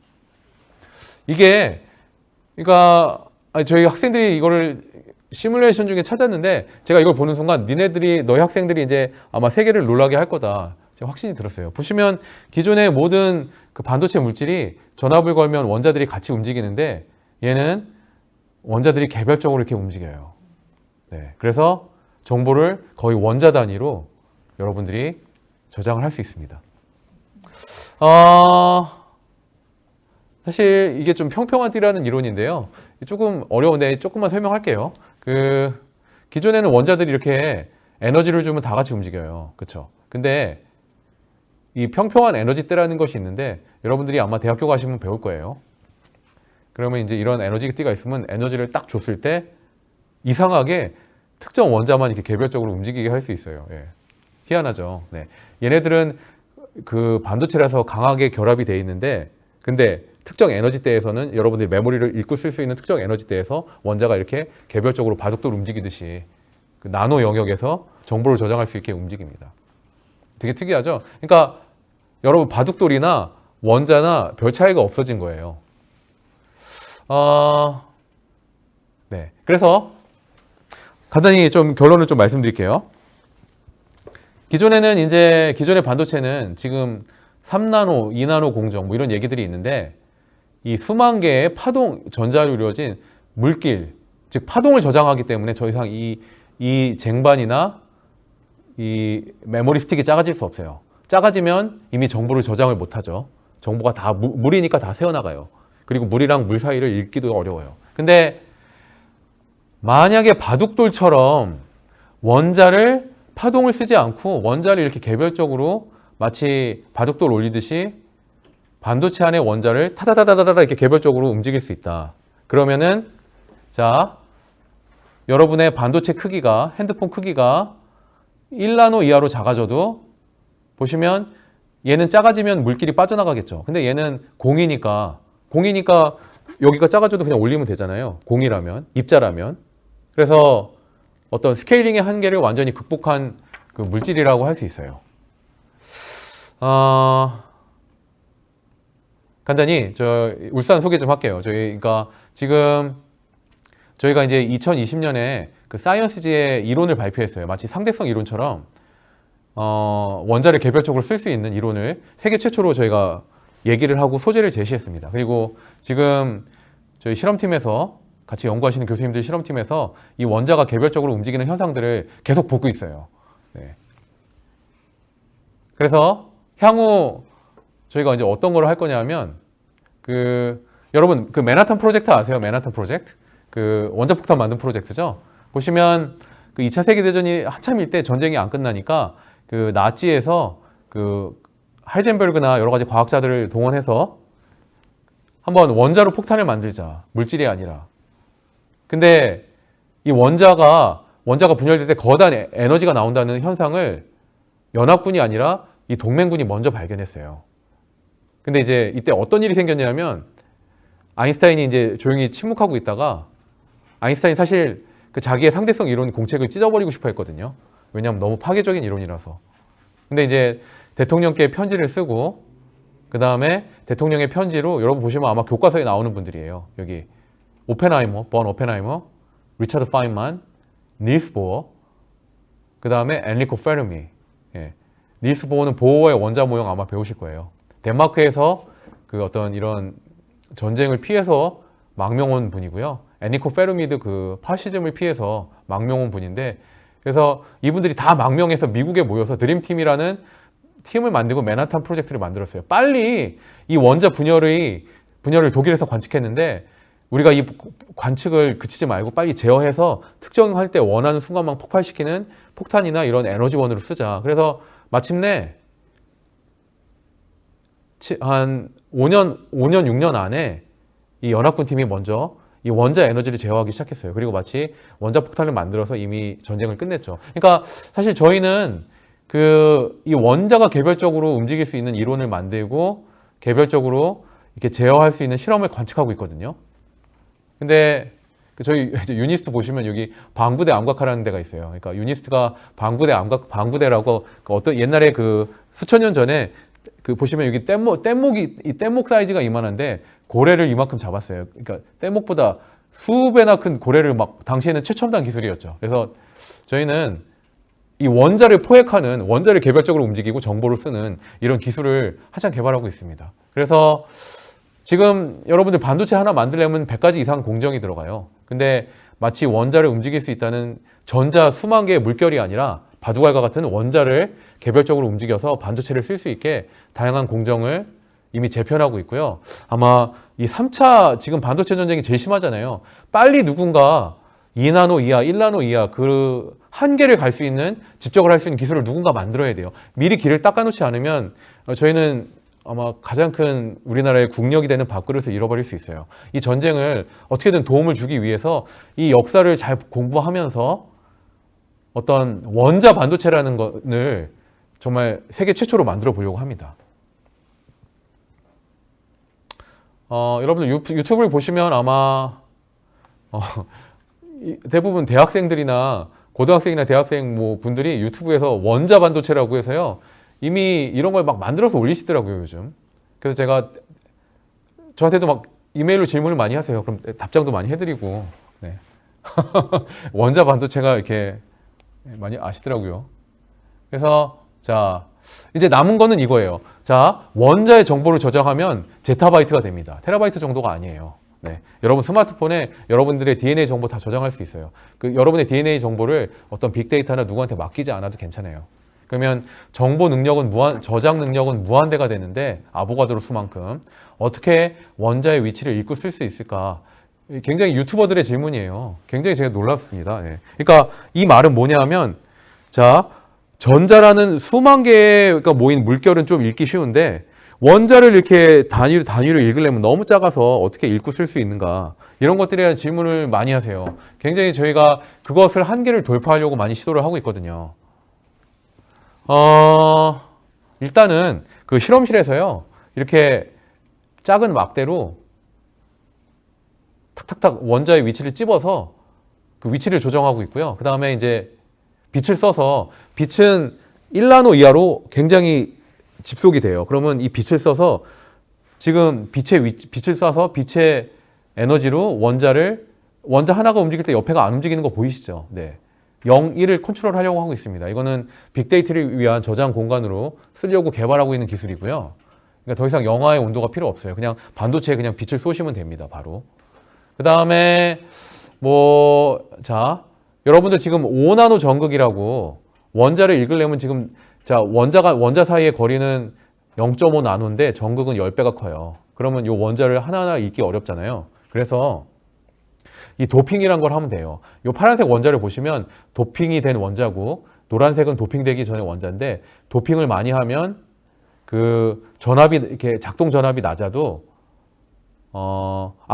S2: 그러니까 저희 학생들이 이거를 시뮬레이션 중에 찾았는데 제가 이걸 보는 순간 너희 학생들이 이제 아마 세계를 놀라게 할 거다. 제가 확신이 들었어요. 보시면 기존의 모든 그 반도체 물질이 전압을 걸면 원자들이 같이 움직이는데 얘는 원자들이 개별적으로 이렇게 움직여요. 네. 그래서 정보를 거의 원자 단위로 여러분들이 저장을 할 수 있습니다. 사실 이게 좀 평평한 띠라는 이론인데요. 조금 어려운데 조금만 설명할게요. 기존에는 원자들이 이렇게 에너지를 주면 다 같이 움직여요. 그렇죠? 근데 이 평평한 에너지 띠라는 것이 있는데 여러분들이 아마 대학교 가시면 배울 거예요. 그러면 이제 이런 에너지 띠가 있으면 에너지를 딱 줬을 때 이상하게 특정 원자만 이렇게 개별적으로 움직이게 할 수 있어요. 예. 희한하죠. 네. 얘네들은 그 반도체라서 강하게 결합이 돼 있는데 근데 특정 에너지대에서는 여러분들이 메모리를 읽고 쓸 수 있는 특정 에너지대에서 원자가 이렇게 개별적으로 바둑돌 움직이듯이 그 나노 영역에서 정보를 저장할 수 있게 움직입니다. 되게 특이하죠? 그러니까 여러분 바둑돌이나 원자나 별 차이가 없어진 거예요. 네. 그래서 간단히 좀 결론을 좀 말씀드릴게요. 기존의 반도체는 지금 3나노, 2나노 공정 뭐 이런 얘기들이 있는데 이 수만 개의 파동 전자로 이루어진 물길, 즉 파동을 저장하기 때문에 더 이상 이 쟁반이나 이 메모리 스틱이 작아질 수 없어요. 작아지면 이미 정보를 저장을 못 하죠. 정보가 다 물이니까 다 새어나가요. 그리고 물이랑 물 사이를 읽기도 어려워요. 근데 만약에 바둑돌처럼 원자를 파동을 쓰지 않고 원자를 이렇게 개별적으로 마치 바둑돌 올리듯이 반도체 안의 원자를 타다다다다다 이렇게 개별적으로 움직일 수 있다. 그러면은 자, 여러분의 반도체 크기가 핸드폰 크기가 1나노 이하로 작아져도 보시면 얘는 작아지면 물길이 빠져나가겠죠. 근데 얘는 공이니까 여기가 작아져도 그냥 올리면 되잖아요. 공이라면, 입자라면. 그래서 어떤 스케일링의 한계를 완전히 극복한 그 물질이라고 할 수 있어요. 간단히 저 울산 소개 좀 할게요. 저희가 이제 2020년에 그 사이언스지의 이론을 발표했어요. 마치 상대성 이론처럼 원자를 개별적으로 쓸 수 있는 이론을 세계 최초로 저희가 얘기를 하고 소재를 제시했습니다. 그리고 지금 저희 실험팀에서 같이 연구하시는 교수님들 실험팀에서 이 원자가 개별적으로 움직이는 현상들을 계속 보고 있어요. 네. 그래서 향후 저희가 이제 어떤 걸 할 거냐면 여러분 그 맨하탄 프로젝트 아세요? 맨하탄 프로젝트? 그 원자폭탄 만든 프로젝트죠. 보시면 그 2차 세계대전이 한참일 때 전쟁이 안 끝나니까 그 나치에서 그 하이젠베르그나 여러 가지 과학자들을 동원해서 한번 원자로 폭탄을 만들자. 물질이 아니라. 근데 이 원자가 분열될 때 거대한 에너지가 나온다는 현상을 연합군이 아니라 이 동맹군이 먼저 발견했어요. 근데 이제 이때 어떤 일이 생겼냐면 아인슈타인이 이제 조용히 침묵하고 있다가 아인슈타인 사실 그 자기의 상대성 이론 공책을 찢어버리고 싶어 했거든요. 왜냐하면 너무 파괴적인 이론이라서. 근데 이제 대통령께 편지를 쓰고 그 다음에 대통령의 편지로 여러분 보시면 아마 교과서에 나오는 분들이에요. 여기 오펜하이머, 번 오펜하이머, 리차드 파인만, 닐스 보어, 그 다음에 엔리코 페르미. 예. 닐스 보어는 보어의 원자 모형 아마 배우실 거예요. 덴마크에서 그 어떤 이런 전쟁을 피해서 망명 온 분이고요. 엔리코 페르미도 그 파시즘을 피해서 망명 온 분인데 그래서 이분들이 다 망명해서 미국에 모여서 드림팀이라는 팀을 만들고 맨하탄 프로젝트를 만들었어요. 빨리 이 원자 분열을 독일에서 관측했는데 우리가 이 관측을 그치지 말고 빨리 제어해서 특정할 때 원하는 순간만 폭발시키는 폭탄이나 이런 에너지원으로 쓰자. 그래서 마침내 한 5년, 6년 안에 이 연합군 팀이 먼저 이 원자 에너지를 제어하기 시작했어요. 그리고 마치 원자 폭탄을 만들어서 이미 전쟁을 끝냈죠. 그러니까 사실 저희는 이 원자가 개별적으로 움직일 수 있는 이론을 만들고 개별적으로 이렇게 제어할 수 있는 실험을 관측하고 있거든요. 근데 저희 유니스트 보시면 여기 방부대 암각화라는 데가 있어요. 그러니까 유니스트가 방부대라고 어떤 옛날에 그 수천 년 전에 그 보시면 여기 뗏목 사이즈가 이만한데 고래를 이만큼 잡았어요. 그러니까 뗏목보다 수배나 큰 고래를 막 당시에는 최첨단 기술이었죠. 그래서 저희는 이 원자를 포획하는 원자를 개별적으로 움직이고 정보를 쓰는 이런 기술을 한참 개발하고 있습니다. 그래서 지금 여러분들 반도체 하나 만들려면 100가지 이상 공정이 들어가요. 근데 마치 원자를 움직일 수 있다는 전자 수만 개의 물결이 아니라 바둑알과 같은 원자를 개별적으로 움직여서 반도체를 쓸 수 있게 다양한 공정을 이미 재편하고 있고요. 아마 이 3차 지금 반도체 전쟁이 제일 심하잖아요. 빨리 누군가 2나노 이하, 1나노 이하 그 한계를 갈 수 있는 집적을 할 수 있는 기술을 누군가 만들어야 돼요. 미리 길을 닦아놓지 않으면 저희는 아마 가장 큰 우리나라의 국력이 되는 밥그릇을 잃어버릴 수 있어요. 이 전쟁을 어떻게든 도움을 주기 위해서 이 역사를 잘 공부하면서 어떤 원자 반도체라는 것을 정말 세계 최초로 만들어 보려고 합니다. 여러분들 유튜브를 보시면 아마 대부분 대학생들이나 고등학생이나 대학생 뭐 분들이 유튜브에서 원자 반도체라고 해서요. 이미 이런 걸 막 만들어서 올리시더라고요, 요즘. 그래서 제가 저한테도 막 이메일로 질문을 많이 하세요. 그럼 답장도 많이 해드리고. 네. 원자 반도체가 이렇게 많이 아시더라고요. 그래서 자, 이제 남은 거는 이거예요. 자, 원자의 정보를 저장하면 제타바이트가 됩니다. 테라바이트 정도가 아니에요. 네. 여러분 스마트폰에 여러분들의 DNA 정보 다 저장할 수 있어요. 그 여러분의 DNA 정보를 어떤 빅데이터나 누구한테 맡기지 않아도 괜찮아요. 그러면 정보 능력은 저장 능력은 무한대가 되는데 아보가드로 수만큼 어떻게 원자의 위치를 읽고 쓸 수 있을까? 굉장히 유튜버들의 질문이에요. 굉장히 제가 놀랐습니다. 예. 그러니까 이 말은 뭐냐면 자, 전자라는 수만 개가 모인 물결은 좀 읽기 쉬운데 원자를 이렇게 단위로 읽으려면 너무 작아서 어떻게 읽고 쓸 수 있는가? 이런 것들에 대한 질문을 많이 하세요. 굉장히 저희가 그것을 한계를 돌파하려고 많이 시도를 하고 있거든요. 일단은 그 실험실에서요. 이렇게 작은 막대로 탁탁탁 원자의 위치를 찝어서 그 위치를 조정하고 있고요. 그 다음에 이제 빛을 써서 빛은 1나노 이하로 굉장히 집속이 돼요. 그러면 이 빛을 써서 지금 빛을 쏴서 빛의 에너지로 원자 하나가 움직일 때 옆에가 안 움직이는 거 보이시죠? 네. 0, 1을 컨트롤하려고 하고 있습니다. 이거는 빅데이터를 위한 저장 공간으로 쓰려고 개발하고 있는 기술이고요. 그러니까 더 이상 영하의 온도가 필요 없어요. 그냥 반도체에 그냥 빛을 쏘시면 됩니다. 바로. 그 다음에 여러분들 지금 5나노 전극이라고 원자를 읽으려면 지금 원자 사이의 거리는 0.5 나노인데 전극은 10배가 커요. 그러면 이 원자를 하나하나 읽기 어렵잖아요. 그래서 이 도핑이란 걸 하면 돼요. 이 파란색 원자를 보시면 도핑이 된 원자고 노란색은 도핑되기 전에 원자인데 도핑을 많이 하면 그 전압이 이렇게 작동 전압이 낮아도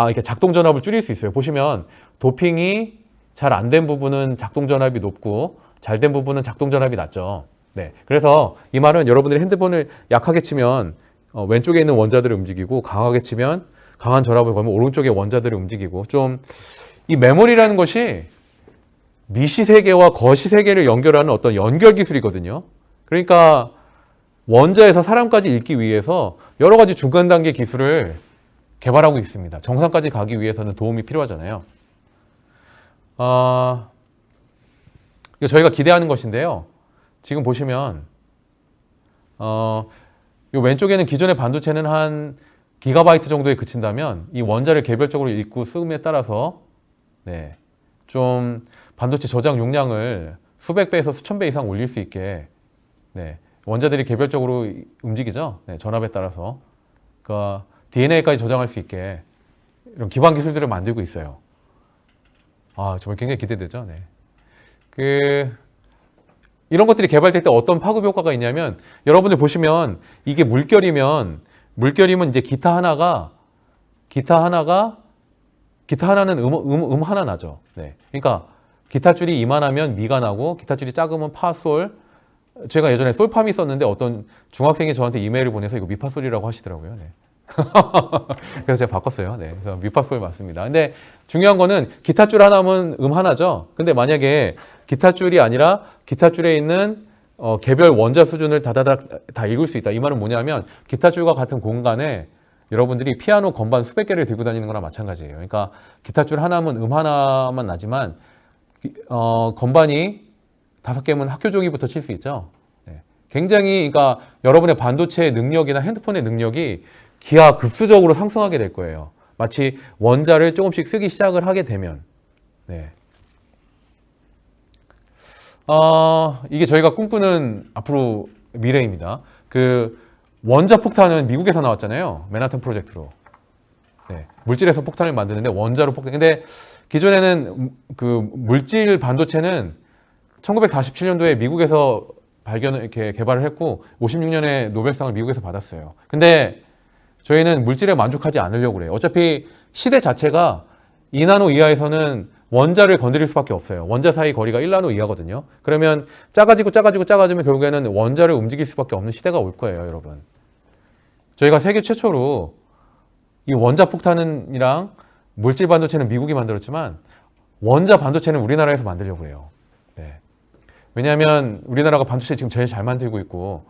S2: 이렇게 작동 전압을 줄일 수 있어요. 보시면 도핑이 잘 안 된 부분은 작동 전압이 높고 잘 된 부분은 작동 전압이 낮죠. 네. 그래서 이 말은 여러분들이 핸드폰을 약하게 치면 왼쪽에 있는 원자들을 움직이고 강하게 치면 강한 전압을 걸면 오른쪽의 원자들을 움직이고 좀 이 메모리라는 것이 미시 세계와 거시 세계를 연결하는 어떤 연결 기술이거든요. 그러니까 원자에서 사람까지 읽기 위해서 여러 가지 중간 단계 기술을 개발하고 있습니다. 정상까지 가기 위해서는 도움이 필요하잖아요. 이거 저희가 기대하는 것인데요. 지금 보시면 이 왼쪽에는 기존의 반도체는 한 기가바이트 정도에 그친다면 이 원자를 개별적으로 읽고 쓰음에 따라서 좀 반도체 저장 용량을 수백 배에서 수천 배 이상 올릴 수 있게 원자들이 개별적으로 움직이죠. 전압에 따라서 그러니까 DNA까지 저장할 수 있게 이런 기반 기술들을 만들고 있어요. 정말 굉장히 기대되죠. 이런 것들이 개발될 때 어떤 파급 효과가 있냐면 여러분들 보시면 이게 물결이면 이제 기타 하나는 음 하나 나죠. 그러니까 기타 줄이 이만하면 미가 나고 기타 줄이 작으면 파, 솔. 제가 예전에 솔파미 썼는데 어떤 중학생이 저한테 이메일을 보내서 이거 미파솔이라고 하시더라고요. 그래서 제가 바꿨어요. 그래서 미파솔 맞습니다. 근데 중요한 거는 기타 줄 하나면 하나죠. 근데 만약에 기타 줄이 아니라 기타 줄에 있는 개별 원자 수준을 다 읽을 수 있다. 이 말은 뭐냐면 기타 줄과 같은 공간에 여러분들이 피아노 건반 수백 개를 들고 다니는 거나 마찬가지예요. 그러니까 기타 줄 하나면 하나만 나지만 건반이 5개면 학교 종이부터 칠 수 있죠. 굉장히 그러니까 여러분의 반도체의 능력이나 핸드폰의 능력이 기하급수적으로 상승하게 될 거예요. 마치 원자를 조금씩 쓰기 시작을 하게 되면. 이게 저희가 꿈꾸는 앞으로 미래입니다. 원자 폭탄은 미국에서 나왔잖아요. 맨하탄 프로젝트로. 물질에서 폭탄을 만드는데 원자로 폭탄. 근데 기존에는 그 물질 반도체는 1947년도에 미국에서 이렇게 개발을 했고 56년에 노벨상을 미국에서 받았어요. 근데 저희는 물질에 만족하지 않으려고 그래요. 어차피 시대 자체가 2나노 이하에서는 원자를 건드릴 수밖에 없어요. 원자 사이 거리가 1나노 이하거든요. 그러면 작아지면 결국에는 원자를 움직일 수밖에 없는 시대가 올 거예요, 여러분. 저희가 세계 최초로 이 원자 폭탄이랑 물질 반도체는 미국이 만들었지만 원자 반도체는 우리나라에서 만들려고 해요. 네. 왜냐하면 우리나라가 반도체 지금 제일 잘 만들고 있고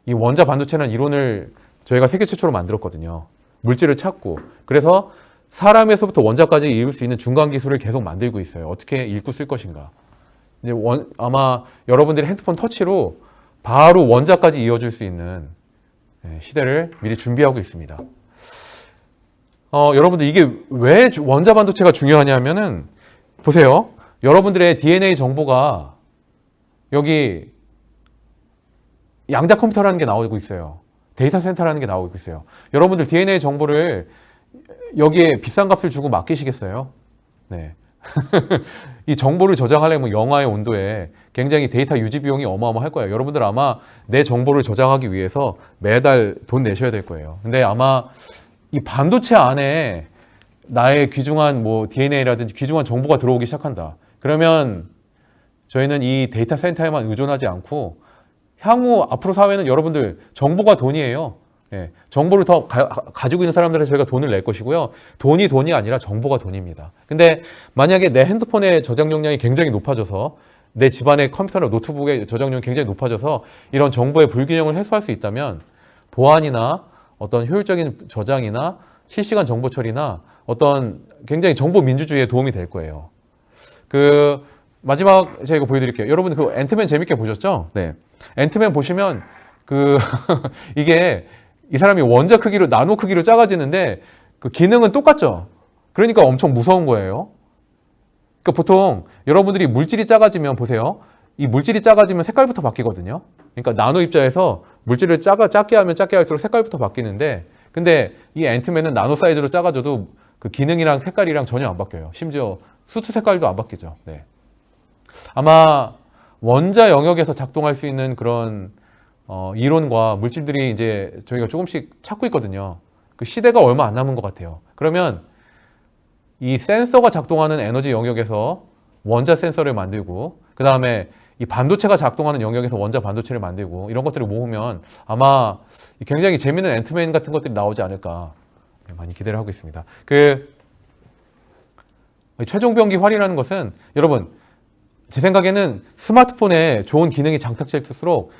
S2: 이 원자 반도체라는 이론을 저희가 세계 최초로 만들었거든요. 물질을 찾고 그래서 사람에서부터 원자까지 이을 수 있는 중간 기술을 계속 만들고 있어요. 어떻게 읽고 쓸 것인가. 이제 아마 여러분들이 핸드폰 터치로 바로 원자까지 이어줄 수 있는 시대를 미리 준비하고 있습니다. 여러분들 이게 왜 원자 반도체가 중요하냐면은 보세요. 여러분들의 DNA 정보가 여기 양자 컴퓨터라는 게 나오고 있어요. 데이터 센터라는 게 나오고 있어요. 여러분들 DNA 정보를 여기에 비싼 값을 주고 맡기시겠어요? 네. 이 정보를 저장하려면 영하의 온도에 굉장히 데이터 유지 비용이 어마어마할 거예요. 여러분들 아마 내 정보를 저장하기 위해서 매달 돈 내셔야 될 거예요. 근데 아마 이 반도체 안에 나의 귀중한 뭐 DNA라든지 귀중한 정보가 들어오기 시작한다. 그러면 저희는 이 데이터 센터에만 의존하지 않고 향후 앞으로 사회는 여러분들 정보가 돈이에요. 예, 정보를 더 가지고 있는 사람들한테 저희가 돈을 낼 것이고요. 돈이 아니라 정보가 돈입니다. 근데 만약에 내 핸드폰의 저장용량이 굉장히 높아져서 내 집안의 컴퓨터나 노트북의 저장량이 굉장히 높아져서 이런 정보의 불균형을 해소할 수 있다면 보안이나 어떤 효율적인 저장이나 실시간 정보 처리나 어떤 굉장히 정보 민주주의에 도움이 될 거예요. 그 마지막 제가 이거 보여드릴게요. 여러분 그 앤트맨 재밌게 보셨죠? 네. 앤트맨 보시면 그 이게 이 사람이 원자 크기로 나노 크기로 작아지는데 그 기능은 똑같죠. 그러니까 엄청 무서운 거예요. 그러니까 보통 여러분들이 물질이 작아지면 보세요. 이 물질이 작아지면 색깔부터 바뀌거든요. 그러니까 나노 입자에서 물질을 작게 하면 작게 할수록 색깔부터 바뀌는데 근데 이 앤트맨은 나노 사이즈로 작아져도 그 기능이랑 색깔이랑 전혀 안 바뀌어요. 심지어 수트 색깔도 안 바뀌죠. 네. 아마 원자 영역에서 작동할 수 있는 그런 이론과 물질들이 이제 저희가 조금씩 찾고 있거든요. 그 시대가 얼마 안 남은 것 같아요. 그러면 이 센서가 작동하는 에너지 영역에서 원자 센서를 만들고 그 다음에 이 반도체가 작동하는 영역에서 원자 반도체를 만들고 이런 것들을 모으면 아마 굉장히 재밌는 앤트맨 같은 것들이 나오지 않을까 많이 기대를 하고 있습니다. 그 최종 변기 활이라는 것은 여러분 제 생각에는 스마트폰에 좋은 기능이 장착될수록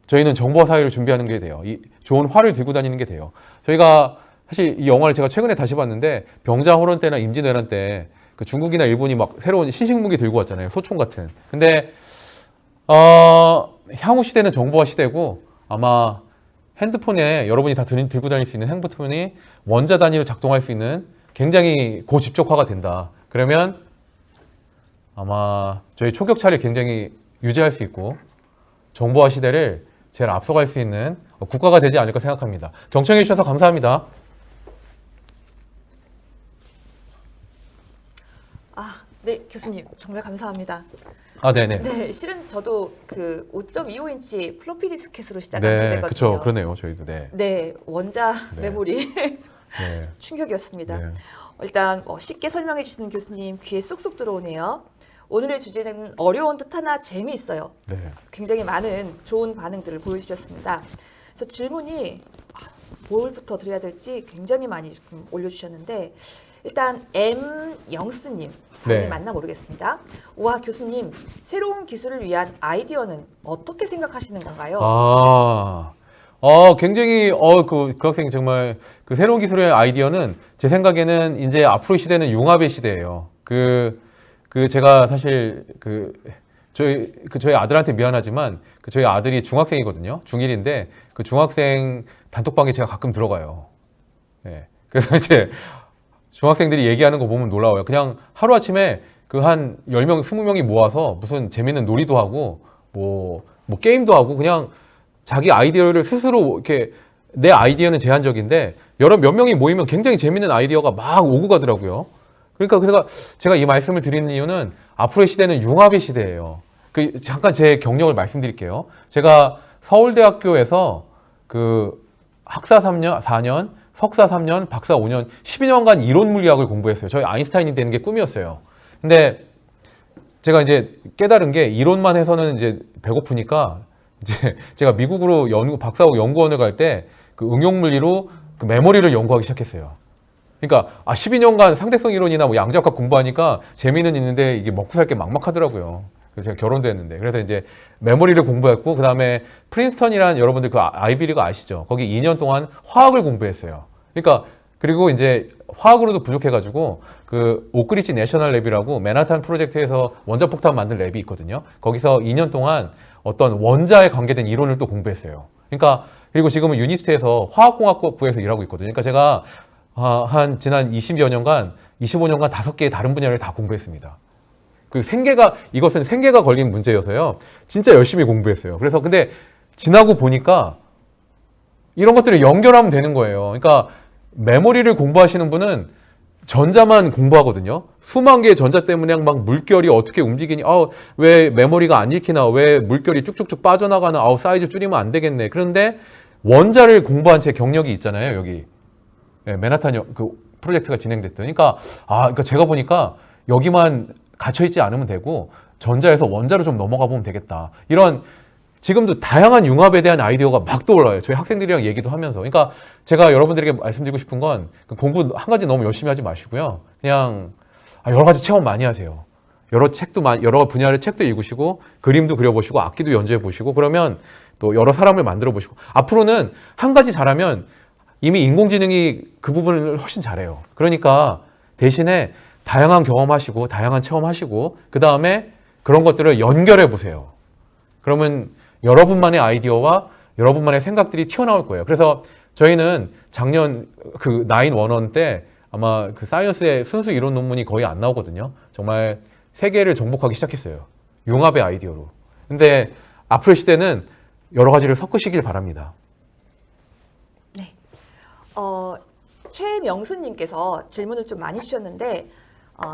S2: 저희는 정보화 사회를 준비하는 게 돼요. 이 좋은 활을 들고 다니는 게 돼요. 저희가 사실 이 영화를 제가 최근에 다시 봤는데 병자호란 때나 임진왜란 때 그 중국이나 일본이 막 새로운 신식 무기 들고 왔잖아요. 소총 같은. 근데 향후 시대는 정보화 시대고 아마 핸드폰에 여러분이 다 들고 다닐 수 있는 핸드폰이 원자 단위로 작동할 수 있는 굉장히 고집적화가 된다. 그러면 아마 저희 초격차를 굉장히 유지할 수 있고 정보화 시대를 제일 앞서갈 수 있는 국가가 되지 않을까 생각합니다. 경청해 주셔서 감사합니다.
S1: 네, 교수님 정말 감사합니다.
S2: 네네.
S1: 네, 실은 저도 그 5.25인치 플로피 디스켓으로 시작한
S2: 네,
S1: 세대거든요.
S2: 그렇죠. 그러네요. 저희도. 네.
S1: 네, 원자
S2: 네.
S1: 메모리
S2: 네.
S1: 충격이었습니다.
S2: 네.
S1: 일단 쉽게 설명해 주시는 교수님 귀에 쏙쏙 들어오네요. 오늘의 주제는 어려운 듯하나 재미있어요.
S2: 네.
S1: 굉장히 많은 좋은 반응들을 보여주셨습니다. 그래서 질문이 뭘부터 드려야 될지 굉장히 많이 좀 올려주셨는데 일단 M영스님
S2: 네.
S1: 맞나 모르겠습니다. 와 교수님 새로운 기술을 위한 아이디어는 어떻게 생각하시는 건가요?
S2: 굉장히 그 학생 정말 그 새로운 기술의 아이디어는 제 생각에는 이제 앞으로 시대는 융합의 시대예요. 그 제가 사실 저희 아들한테 미안하지만 저희 아들이 중학생이거든요. 중1인데 그 중학생 단톡방에 제가 가끔 들어가요. 네. 그래서 이제 중학생들이 얘기하는 거 보면 놀라워요. 그냥 하루아침에 그 한 10명, 20명이 모아서 무슨 재밌는 놀이도 하고 뭐 게임도 하고 그냥 자기 아이디어를 스스로 이렇게 내 아이디어는 제한적인데 몇 명이 모이면 굉장히 재밌는 아이디어가 막 오고 가더라고요. 그러니까 제가 이 말씀을 드리는 이유는 앞으로의 시대는 융합의 시대예요. 잠깐 제 경력을 말씀드릴게요. 제가 서울대학교에서 그 학사 3년, 4년, 석사 3년, 박사 5년, 12년간 이론 물리학을 공부했어요. 저희 아인슈타인이 되는 게 꿈이었어요. 근데 제가 이제 깨달은 게 이론만 해서는 이제 배고프니까 이제 제가 미국으로 박사후 연구원을 갈 때 그 응용 물리로 그 메모리를 연구하기 시작했어요. 그러니까 12년간 상대성 이론이나 뭐 양자역학 공부하니까 재미는 있는데 이게 먹고 살 게 막막하더라고요. 그래서 제가 결혼도 했는데. 그래서 이제 메모리를 공부했고, 그 다음에 프린스턴이라는 여러분들 그 아이비리그 아시죠? 거기 2년 동안 화학을 공부했어요. 그러니까, 그리고 이제 화학으로도 부족해가지고, 그 오크리지 내셔널 랩이라고 맨하탄 프로젝트에서 원자폭탄 만든 랩이 있거든요. 거기서 2년 동안 어떤 원자에 관계된 이론을 또 공부했어요. 그러니까, 그리고 지금은 유니스트에서 화학공학부에서 일하고 있거든요. 그러니까 제가 지난 20여 년간, 25년간 5개의 다른 분야를 다 공부했습니다. 이것은 생계가 걸린 문제여서요. 진짜 열심히 공부했어요. 그래서 근데 지나고 보니까 이런 것들을 연결하면 되는 거예요. 그러니까 메모리를 공부하시는 분은 전자만 공부하거든요. 수만 개의 전자 때문에 막 물결이 어떻게 움직이니, 왜 메모리가 안 읽히나, 왜 물결이 쭉쭉쭉 빠져나가나, 사이즈 줄이면 안 되겠네. 그런데 원자를 공부한 제 경력이 있잖아요, 여기. 네, 맨하탄 그 프로젝트가 진행됐던. 그러니까 제가 보니까 여기만 갇혀있지 않으면 되고 전자에서 원자로 좀 넘어가 보면 되겠다. 이런 지금도 다양한 융합에 대한 아이디어가 막 떠올라요. 저희 학생들이랑 얘기도 하면서. 그러니까 제가 여러분들에게 말씀드리고 싶은 건 공부 한 가지 너무 열심히 하지 마시고요. 그냥 여러 가지 체험 많이 하세요. 여러 분야의 책도 읽으시고 그림도 그려보시고 악기도 연주해 보시고 그러면 또 여러 사람을 만들어 보시고 앞으로는 한 가지 잘하면 이미 인공지능이 그 부분을 훨씬 잘해요. 그러니까 대신에 다양한 경험하시고 다양한 체험하시고 그 다음에 그런 것들을 연결해 보세요. 그러면 여러분만의 아이디어와 여러분만의 생각들이 튀어나올 거예요. 그래서 저희는 작년 그 911 때 아마 그 사이언스의 순수 이론 논문이 거의 안 나오거든요. 정말 세계를 정복하기 시작했어요. 융합의 아이디어로. 근데 앞으로의 시대는 여러 가지를 섞으시길 바랍니다.
S1: 네. 최명수님께서 질문을 좀 많이 주셨는데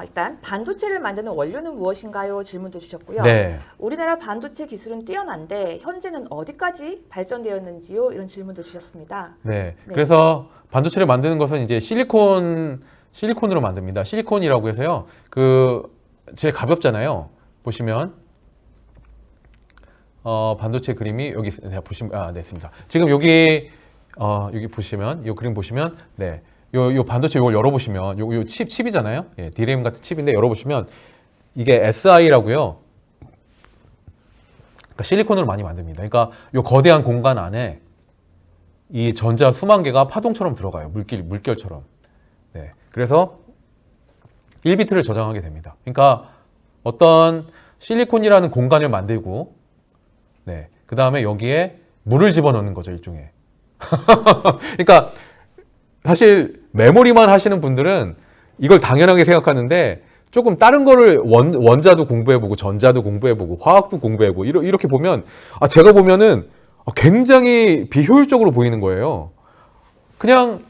S1: 일단 반도체를 만드는 원료는 무엇인가요? 질문도 주셨고요.
S2: 네.
S1: 우리나라 반도체 기술은 뛰어난데 현재는 어디까지 발전되었는지요? 이런 질문도 주셨습니다.
S2: 네.
S1: 네.
S2: 그래서 반도체를 만드는 것은 이제 실리콘으로 만듭니다. 실리콘이라고 해서요. 제일 가볍잖아요. 보시면 반도체 그림이 여기 보시면 네, 있습니다. 지금 여기 보시면 이 그림 보시면 네. 요 반도체 이걸 열어보시면 요 칩이잖아요. 예, DRAM 같은 칩인데 열어보시면 이게 SI라고요. 그러니까 실리콘으로 많이 만듭니다. 그러니까 요 거대한 공간 안에 이 전자 수만 개가 파동처럼 들어가요. 물결처럼. 네. 그래서 1비트를 저장하게 됩니다. 그러니까 어떤 실리콘이라는 공간을 만들고 네. 그 다음에 여기에 물을 집어넣는 거죠, 일종의. 그러니까 사실 메모리만 하시는 분들은 이걸 당연하게 생각하는데 조금 다른 거를 원자도 공부해보고 전자도 공부해보고 화학도 공부해보고 이렇게 보면 제가 보면은 굉장히 비효율적으로 보이는 거예요. 그냥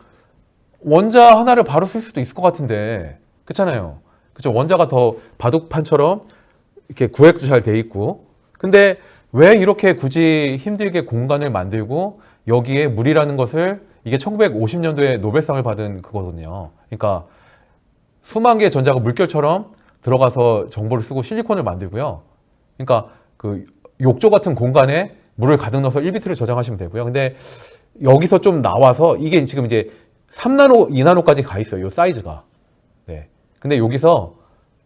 S2: 원자 하나를 바로 쓸 수도 있을 것 같은데 그렇잖아요. 그렇죠? 원자가 더 바둑판처럼 이렇게 구획도 잘 돼 있고 근데 왜 이렇게 굳이 힘들게 공간을 만들고 여기에 물이라는 것을 이게 1950년도에 노벨상을 받은 그거거든요. 그러니까 수만 개의 전자가 물결처럼 들어가서 정보를 쓰고 실리콘을 만들고요. 그러니까 그 욕조 같은 공간에 물을 가득 넣어서 1비트를 저장하시면 되고요. 근데 여기서 좀 나와서 이게 지금 이제 3나노, 2나노까지 가 있어요. 이 사이즈가. 네. 근데 여기서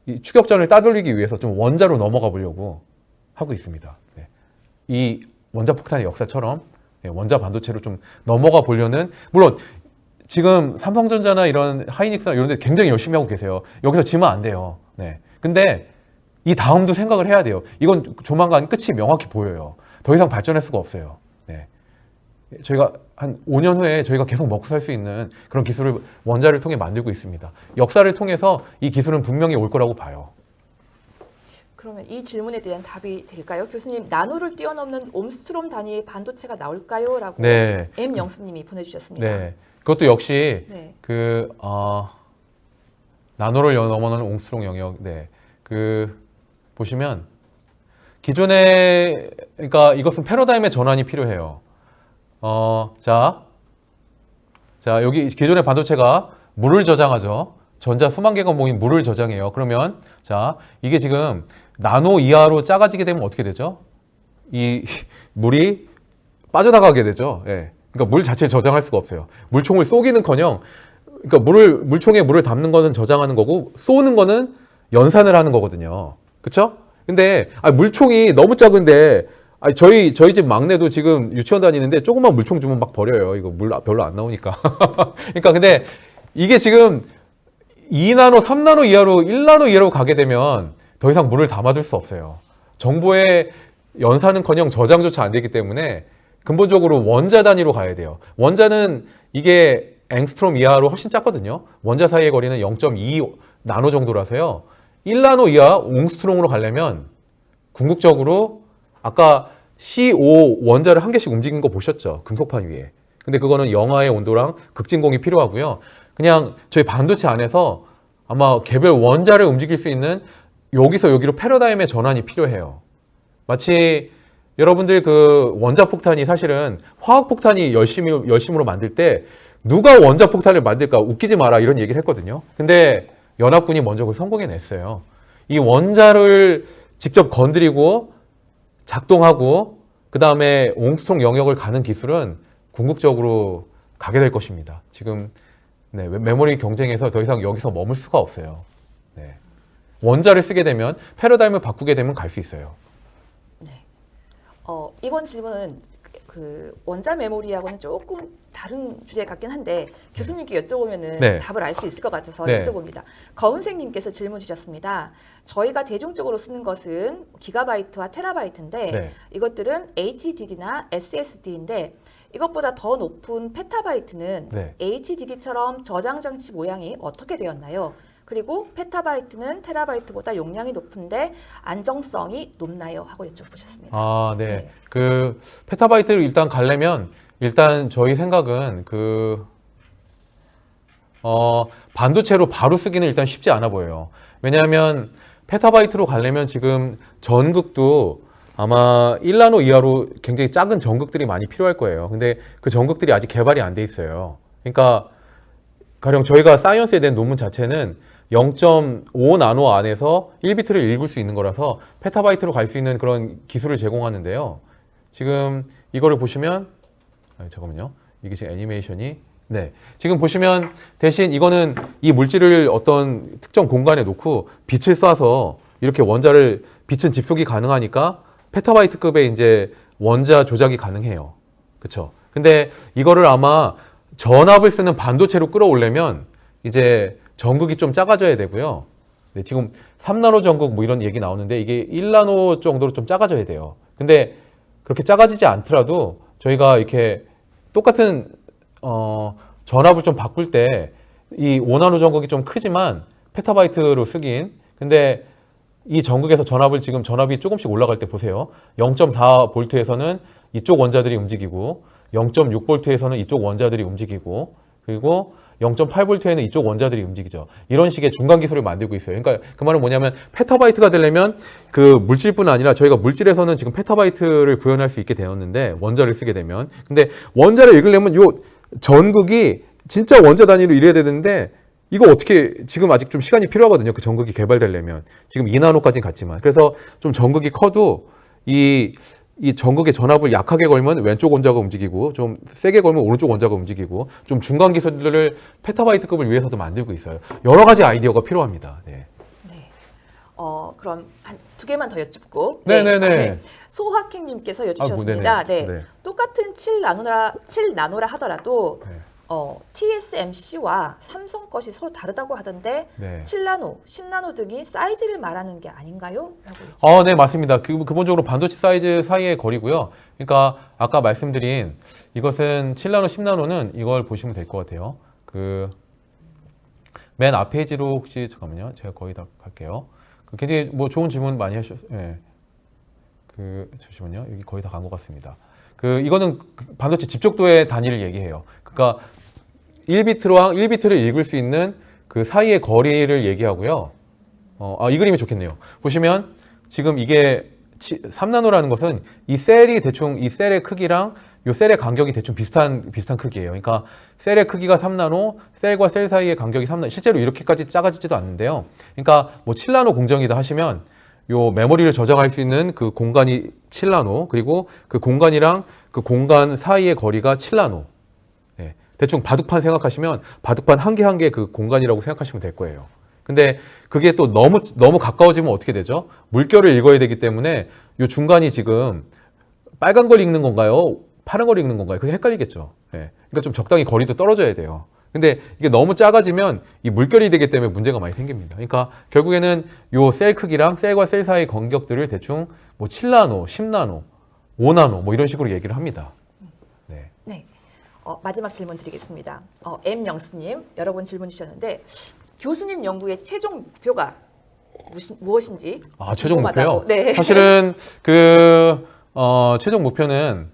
S2: 이 추격전을 따돌리기 위해서 좀 원자로 넘어가 보려고 하고 있습니다. 네. 이 원자폭탄의 역사처럼 원자 반도체로 좀 넘어가 보려는 물론 지금 삼성전자나 이런 하이닉스나 이런 데 굉장히 열심히 하고 계세요. 여기서 지면 안 돼요. 네. 근데 이 다음도 생각을 해야 돼요. 이건 조만간 끝이 명확히 보여요. 더 이상 발전할 수가 없어요. 네. 저희가 한 5년 후에 저희가 계속 먹고 살 수 있는 그런 기술을 원자를 통해 만들고 있습니다. 역사를 통해서 이 기술은 분명히 올 거라고 봐요.
S1: 그러면 이 질문에 대한 답이 될까요? 교수님, 나노를 뛰어넘는 옴스트롬 단위의 반도체가 나올까요? 라고
S2: 네.
S1: M영수님이 보내주셨습니다.
S2: 네. 그것도 역시
S1: 네.
S2: 나노를 넘어서는 옹스트롱 영역. 네. 보시면 기존에 그러니까 이것은 패러다임의 전환이 필요해요. 자, 여기 기존의 반도체가 물을 저장하죠. 전자 수만 개가 모인 물을 저장해요. 그러면 자, 이게 지금 나노 이하로 작아지게 되면 어떻게 되죠? 이 물이 빠져나가게 되죠. 예. 그러니까 물 자체를 저장할 수가 없어요. 물총을 쏘기는커녕 그러니까 물총에 물을 담는 거는 저장하는 거고 쏘는 거는 연산을 하는 거거든요. 그쵸? 근데 물총이 너무 작은데 저희 집 막내도 지금 유치원 다니는데 조그만 물총 주면 막 버려요. 이거 물 별로 안 나오니까. 그러니까 근데 이게 지금 2나노, 3나노 이하로 1나노 이하로 가게 되면 더 이상 물을 담아둘 수 없어요. 정보의 연산은커녕 저장조차 안 되기 때문에 근본적으로 원자 단위로 가야 돼요. 원자는 이게 앵스트롬 이하로 훨씬 작거든요. 원자 사이의 거리는 0.2 나노 정도라서요. 1나노 이하 옹스트롱으로 가려면 궁극적으로 아까 C5 원자를 한 개씩 움직인 거 보셨죠? 금속판 위에. 근데 그거는 영하의 온도랑 극진공이 필요하고요. 그냥 저희 반도체 안에서 아마 개별 원자를 움직일 수 있는 여기서 여기로 패러다임의 전환이 필요해요. 마치 여러분들 그 원자 폭탄이 사실은 화학 폭탄이 열심으로 만들 때 누가 원자 폭탄을 만들까 웃기지 마라 이런 얘기를 했거든요. 근데 연합군이 먼저 그걸 성공해냈어요. 이 원자를 직접 건드리고 작동하고 그 다음에 옹스트롱 영역을 가는 기술은 궁극적으로 가게 될 것입니다. 지금 네, 메모리 경쟁에서 더 이상 여기서 머물 수가 없어요. 네. 원자를 쓰게 되면 패러다임을 바꾸게 되면 갈 수 있어요.
S1: 네. 이번 질문은 그 원자 메모리하고는 조금 다른 주제 같긴 한데 교수님께 여쭤보면은
S2: 네.
S1: 답을 알 수 있을 것 같아서
S2: 네.
S1: 여쭤봅니다. 거은생님께서 질문 주셨습니다. 저희가 대중적으로 쓰는 것은 기가바이트와 테라바이트인데
S2: 네.
S1: 이것들은 HDD나 SSD인데 이것보다 더 높은 페타바이트는
S2: 네.
S1: HDD처럼 저장 장치 모양이 어떻게 되었나요? 그리고 페타바이트는 테라바이트보다 용량이 높은데 안정성이 높나요? 하고 여쭤보셨습니다.
S2: 아, 네.
S1: 네.
S2: 그 페타바이트를 일단 가려면 일단 저희 생각은 반도체로 바로 쓰기는 일단 쉽지 않아 보여요. 왜냐하면 페타바이트로 가려면 지금 전극도 아마 1나노 이하로 굉장히 작은 전극들이 많이 필요할 거예요. 근데 그 전극들이 아직 개발이 안 돼 있어요. 그러니까 가령 저희가 사이언스에 낸 논문 자체는 0.5 나노 안에서 1비트를 읽을 수 있는 거라서 페타바이트로 갈 수 있는 그런 기술을 제공하는데요. 지금 이거를 보시면 잠깐만요. 이게 지금 애니메이션이 네. 지금 보시면 대신 이거는 이 물질을 어떤 특정 공간에 놓고 빛을 쏴서 이렇게 빛은 집속이 가능하니까 페타바이트급의 이제 원자 조작이 가능해요. 그쵸? 근데 이거를 아마 전압을 쓰는 반도체로 끌어오려면 이제 전극이 좀 작아져야 되고요. 네, 지금 3나노 전극 뭐 이런 얘기 나오는데 이게 1나노 정도로 좀 작아져야 돼요. 근데 그렇게 작아지지 않더라도 저희가 이렇게 똑같은 전압을 좀 바꿀 때 이 5나노 전극이 좀 크지만 페타바이트로 쓰긴 근데 이 전극에서 전압이 조금씩 올라갈 때 보세요. 0.4V에서는 이쪽 원자들이 움직이고 0.6V에서는 이쪽 원자들이 움직이고 그리고 0.8V에는 이쪽 원자들이 움직이죠. 이런 식의 중간 기술을 만들고 있어요. 그러니까 그 말은 뭐냐면 페타바이트가 되려면 그 물질뿐 아니라 저희가 물질에서는 지금 페타바이트를 구현할 수 있게 되었는데 원자를 쓰게 되면 근데 원자를 읽으려면 요 전극이 진짜 원자 단위로 이래야 되는데 이거 어떻게 지금 아직 좀 시간이 필요하거든요. 그 전극이 개발되려면 지금 2나노까지는 갔지만 그래서 좀 전극이 커도 이 전극의 전압을 약하게 걸면 왼쪽 원자가 움직이고 좀 세게 걸면 오른쪽 원자가 움직이고 좀 중간 기술들을 페타바이트급을 위해서도 만들고 있어요. 여러 가지 아이디어가 필요합니다. 네.
S1: 네. 그럼 한 두 개만 더 여쭙고
S2: 네네네.
S1: 소학행님께서 여쭈셨습니다.
S2: 네네.
S1: 네.
S2: 네.
S1: 똑같은 7나노라 하더라도
S2: 네.
S1: TSMC와 삼성 것이 서로 다르다고 하던데
S2: 네.
S1: 7나노, 10나노 등이 사이즈를 말하는 게 아닌가요? 라고
S2: 네, 맞습니다. 근본적으로 반도체 사이즈 사이의 거리고요. 그러니까 아까 말씀드린 이것은 7나노, 10나노는 이걸 보시면 될 것 같아요. 맨 앞 페이지로 혹시 잠깐만요. 제가 거의 다 갈게요. 굉장히 뭐 좋은 질문 많이 하셨어요. 네. 잠시만요. 여기 거의 다 간 것 같습니다. 이거는 반도체 집적도의 단위를 얘기해요. 그러니까 1비트를 읽을 수 있는 그 사이의 거리를 얘기하고요. 이 그림이 좋겠네요. 보시면 지금 이게 3나노라는 것은 이 셀의 크기랑 이 셀의 간격이 대충 비슷한 크기예요. 그러니까 셀의 크기가 3나노, 셀과 셀 사이의 간격이 3나노. 실제로 이렇게까지 작아지지도 않는데요. 그러니까 뭐 7나노 공정이다 하시면 요 메모리를 저장할 수 있는 그 공간이 7나노, 그리고 그 공간이랑 그 공간 사이의 거리가 7나노. 네. 대충 바둑판 생각하시면 바둑판 한 개 한 개 그 공간이라고 생각하시면 될 거예요. 근데 그게 또 너무 가까워지면 어떻게 되죠? 물결을 읽어야 되기 때문에 요 중간이 지금 빨간 걸 읽는 건가요? 파란 걸 읽는 건가요? 그게 헷갈리겠죠. 예. 그러니까 좀 적당히 거리도 떨어져야 돼요. 근데 이게 너무 작아지면 이 물결이 되기 때문에 문제가 많이 생깁니다. 그러니까 결국에는 요 셀 크기랑 셀과 셀 사이 간격들을 대충 뭐 7나노, 10나노, 5나노 뭐 이런 식으로 얘기를 합니다. 네.
S1: 네. 마지막 질문 드리겠습니다. M영스님 여러 번 질문 주셨는데 교수님 연구의 최종 목표가 무엇인지
S2: 최종 목표요?
S1: 궁금하다고. 네.
S2: 사실은 최종 목표는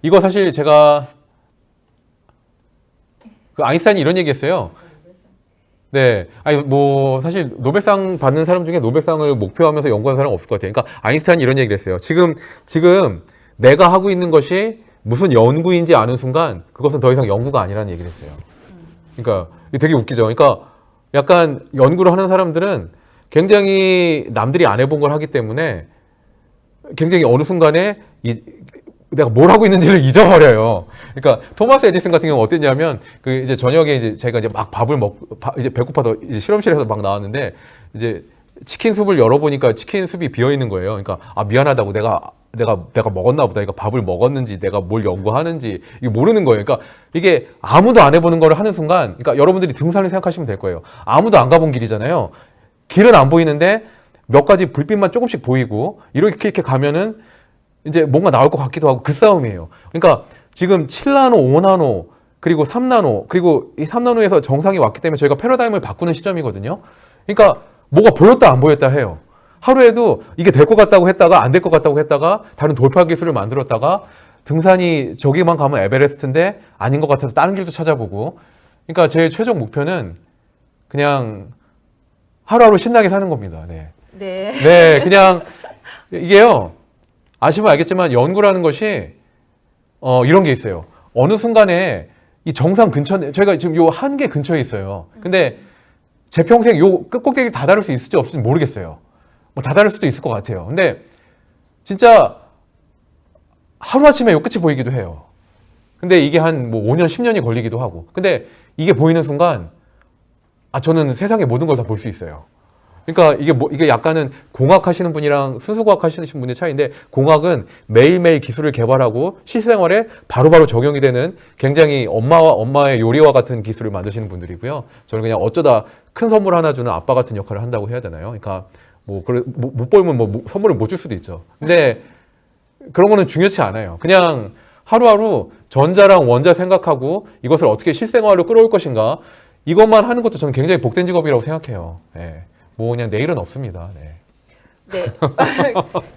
S2: 이거 사실 제가 그 아인슈타인이 이런 얘기했어요. 네, 아니 뭐 사실 노벨상 받는 사람 중에 노벨상을 목표하면서 연구하는 사람은 없을 것 같아요. 그러니까 아인슈타인이 이런 얘기를 했어요. 지금 내가 하고 있는 것이 무슨 연구인지 아는 순간 그것은 더 이상 연구가 아니라는 얘기를 했어요. 그러니까 이게 되게 웃기죠. 그러니까 약간 연구를 하는 사람들은 굉장히 남들이 안 해본 걸 하기 때문에 굉장히 어느 순간에 내가 뭘 하고 있는지를 잊어버려요. 그러니까 토마스 에디슨 같은 경우는 어땠냐면 그 이제 저녁에 이제 제가 이제 막 밥을 이제 배고파서 이제 실험실에서 막 나왔는데 이제 치킨 숲을 열어보니까 치킨 숲이 비어 있는 거예요. 그러니까 미안하다고 내가 먹었나 보다. 그러니까 밥을 먹었는지 내가 뭘 연구하는지 이게 모르는 거예요. 그러니까 이게 아무도 안 해보는 거를 하는 순간, 그러니까 여러분들이 등산을 생각하시면 될 거예요. 아무도 안 가본 길이잖아요. 길은 안 보이는데 몇 가지 불빛만 조금씩 보이고 이렇게 가면은 이제 뭔가 나올 것 같기도 하고 그 싸움이에요. 그러니까 지금 7나노, 5나노, 그리고 3나노, 그리고 이 3나노에서 정상이 왔기 때문에 저희가 패러다임을 바꾸는 시점이거든요. 그러니까 뭐가 보였다 안 보였다 해요. 하루에도 이게 될 것 같다고 했다가 안 될 것 같다고 했다가 다른 돌파 기술을 만들었다가 등산이 저기만 가면 에베레스트인데 아닌 것 같아서 다른 길도 찾아보고. 그러니까 제 최종 목표는 그냥 하루하루 신나게 사는 겁니다. 네.
S1: 네.
S2: 네, 그냥 이게요. 아시면 알겠지만 연구라는 것이 이런 게 있어요. 어느 순간에 이 정상 근처에 저희가 지금 요 한계 근처에 있어요. 근데 제 평생 요 끝꼭대기 다 다를 수 있을지 없을지 모르겠어요. 뭐 다 다를 수도 있을 것 같아요. 근데 진짜 하루아침에 요 끝이 보이기도 해요. 근데 이게 한 뭐 5년, 10년이 걸리기도 하고. 근데 이게 보이는 순간 저는 세상의 모든 걸 다 볼 수 있어요. 그러니까 이게 약간은 공학 하시는 분이랑 순수과학 하시는 분의 차이인데, 공학은 매일매일 기술을 개발하고 실생활에 바로바로 적용이 되는 굉장히 엄마의 요리와 같은 기술을 만드시는 분들이고요. 저는 그냥 어쩌다 큰 선물 하나 주는 아빠 같은 역할을 한다고 해야 되나요? 그러니까 못 벌면 선물을 못 줄 수도 있죠. 근데 그런 거는 중요치 않아요. 그냥 하루하루 전자랑 원자 생각하고 이것을 어떻게 실생활로 끌어올 것인가, 이것만 하는 것도 저는 굉장히 복된 직업이라고 생각해요. 네. 뭐 그냥 내일은 없습니다. 네.
S1: 네.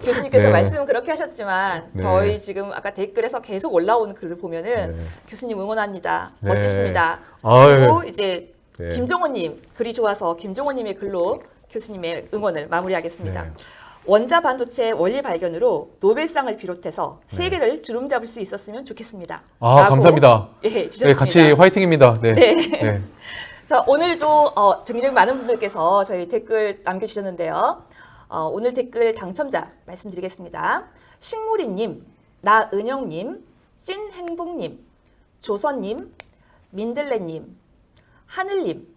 S1: 교수님께서
S2: 네.
S1: 말씀은 그렇게 하셨지만
S2: 네.
S1: 저희 지금 아까 댓글에서 계속 올라오는 글을 보면은
S2: 네.
S1: 교수님 응원합니다.
S2: 네.
S1: 멋지십니다.
S2: 아유.
S1: 그리고 이제
S2: 네.
S1: 김종호님 글이 좋아서 김종호님의 글로 교수님의 응원을 마무리하겠습니다.
S2: 네.
S1: 원자 반도체 원리 발견으로 노벨상을 비롯해서
S2: 네.
S1: 세계를 주름잡을 수 있었으면 좋겠습니다.
S2: 감사합니다.
S1: 예, 주셨습니다.
S2: 네, 같이 화이팅입니다. 네.
S1: 네.
S2: 네.
S1: 자, 오늘도 굉장히 많은 분들께서 저희 댓글 남겨주셨는데요. 오늘 댓글 당첨자 말씀드리겠습니다. 식물이님, 나은영님, 찐행복님, 조선님, 민들레님, 하늘님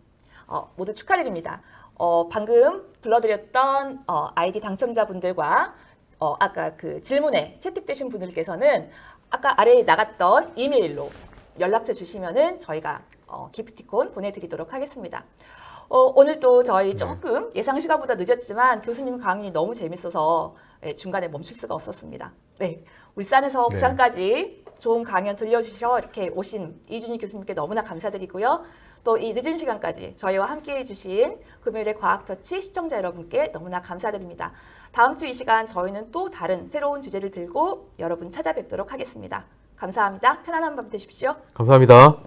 S1: 모두 축하드립니다. 방금 불러드렸던 아이디 당첨자분들과 아까 그 질문에 채택되신 분들께서는 아까 아래에 나갔던 이메일로 연락처 주시면은 저희가 기프티콘 보내드리도록 하겠습니다. 오늘 또 저희 조금 예상 시간보다 늦었지만 교수님 강의 너무 재밌어서 중간에 멈출 수가 없었습니다. 네, 울산에서
S2: 네.
S1: 부산까지 좋은 강연 들려주셔 이렇게 오신 이준희 교수님께 너무나 감사드리고요. 또 이 늦은 시간까지 저희와 함께해 주신 금요일의 과학터치 시청자 여러분께 너무나 감사드립니다. 다음 주 이 시간 저희는 또 다른 새로운 주제를 들고 여러분 찾아뵙도록 하겠습니다. 감사합니다. 편안한 밤 되십시오.
S2: 감사합니다.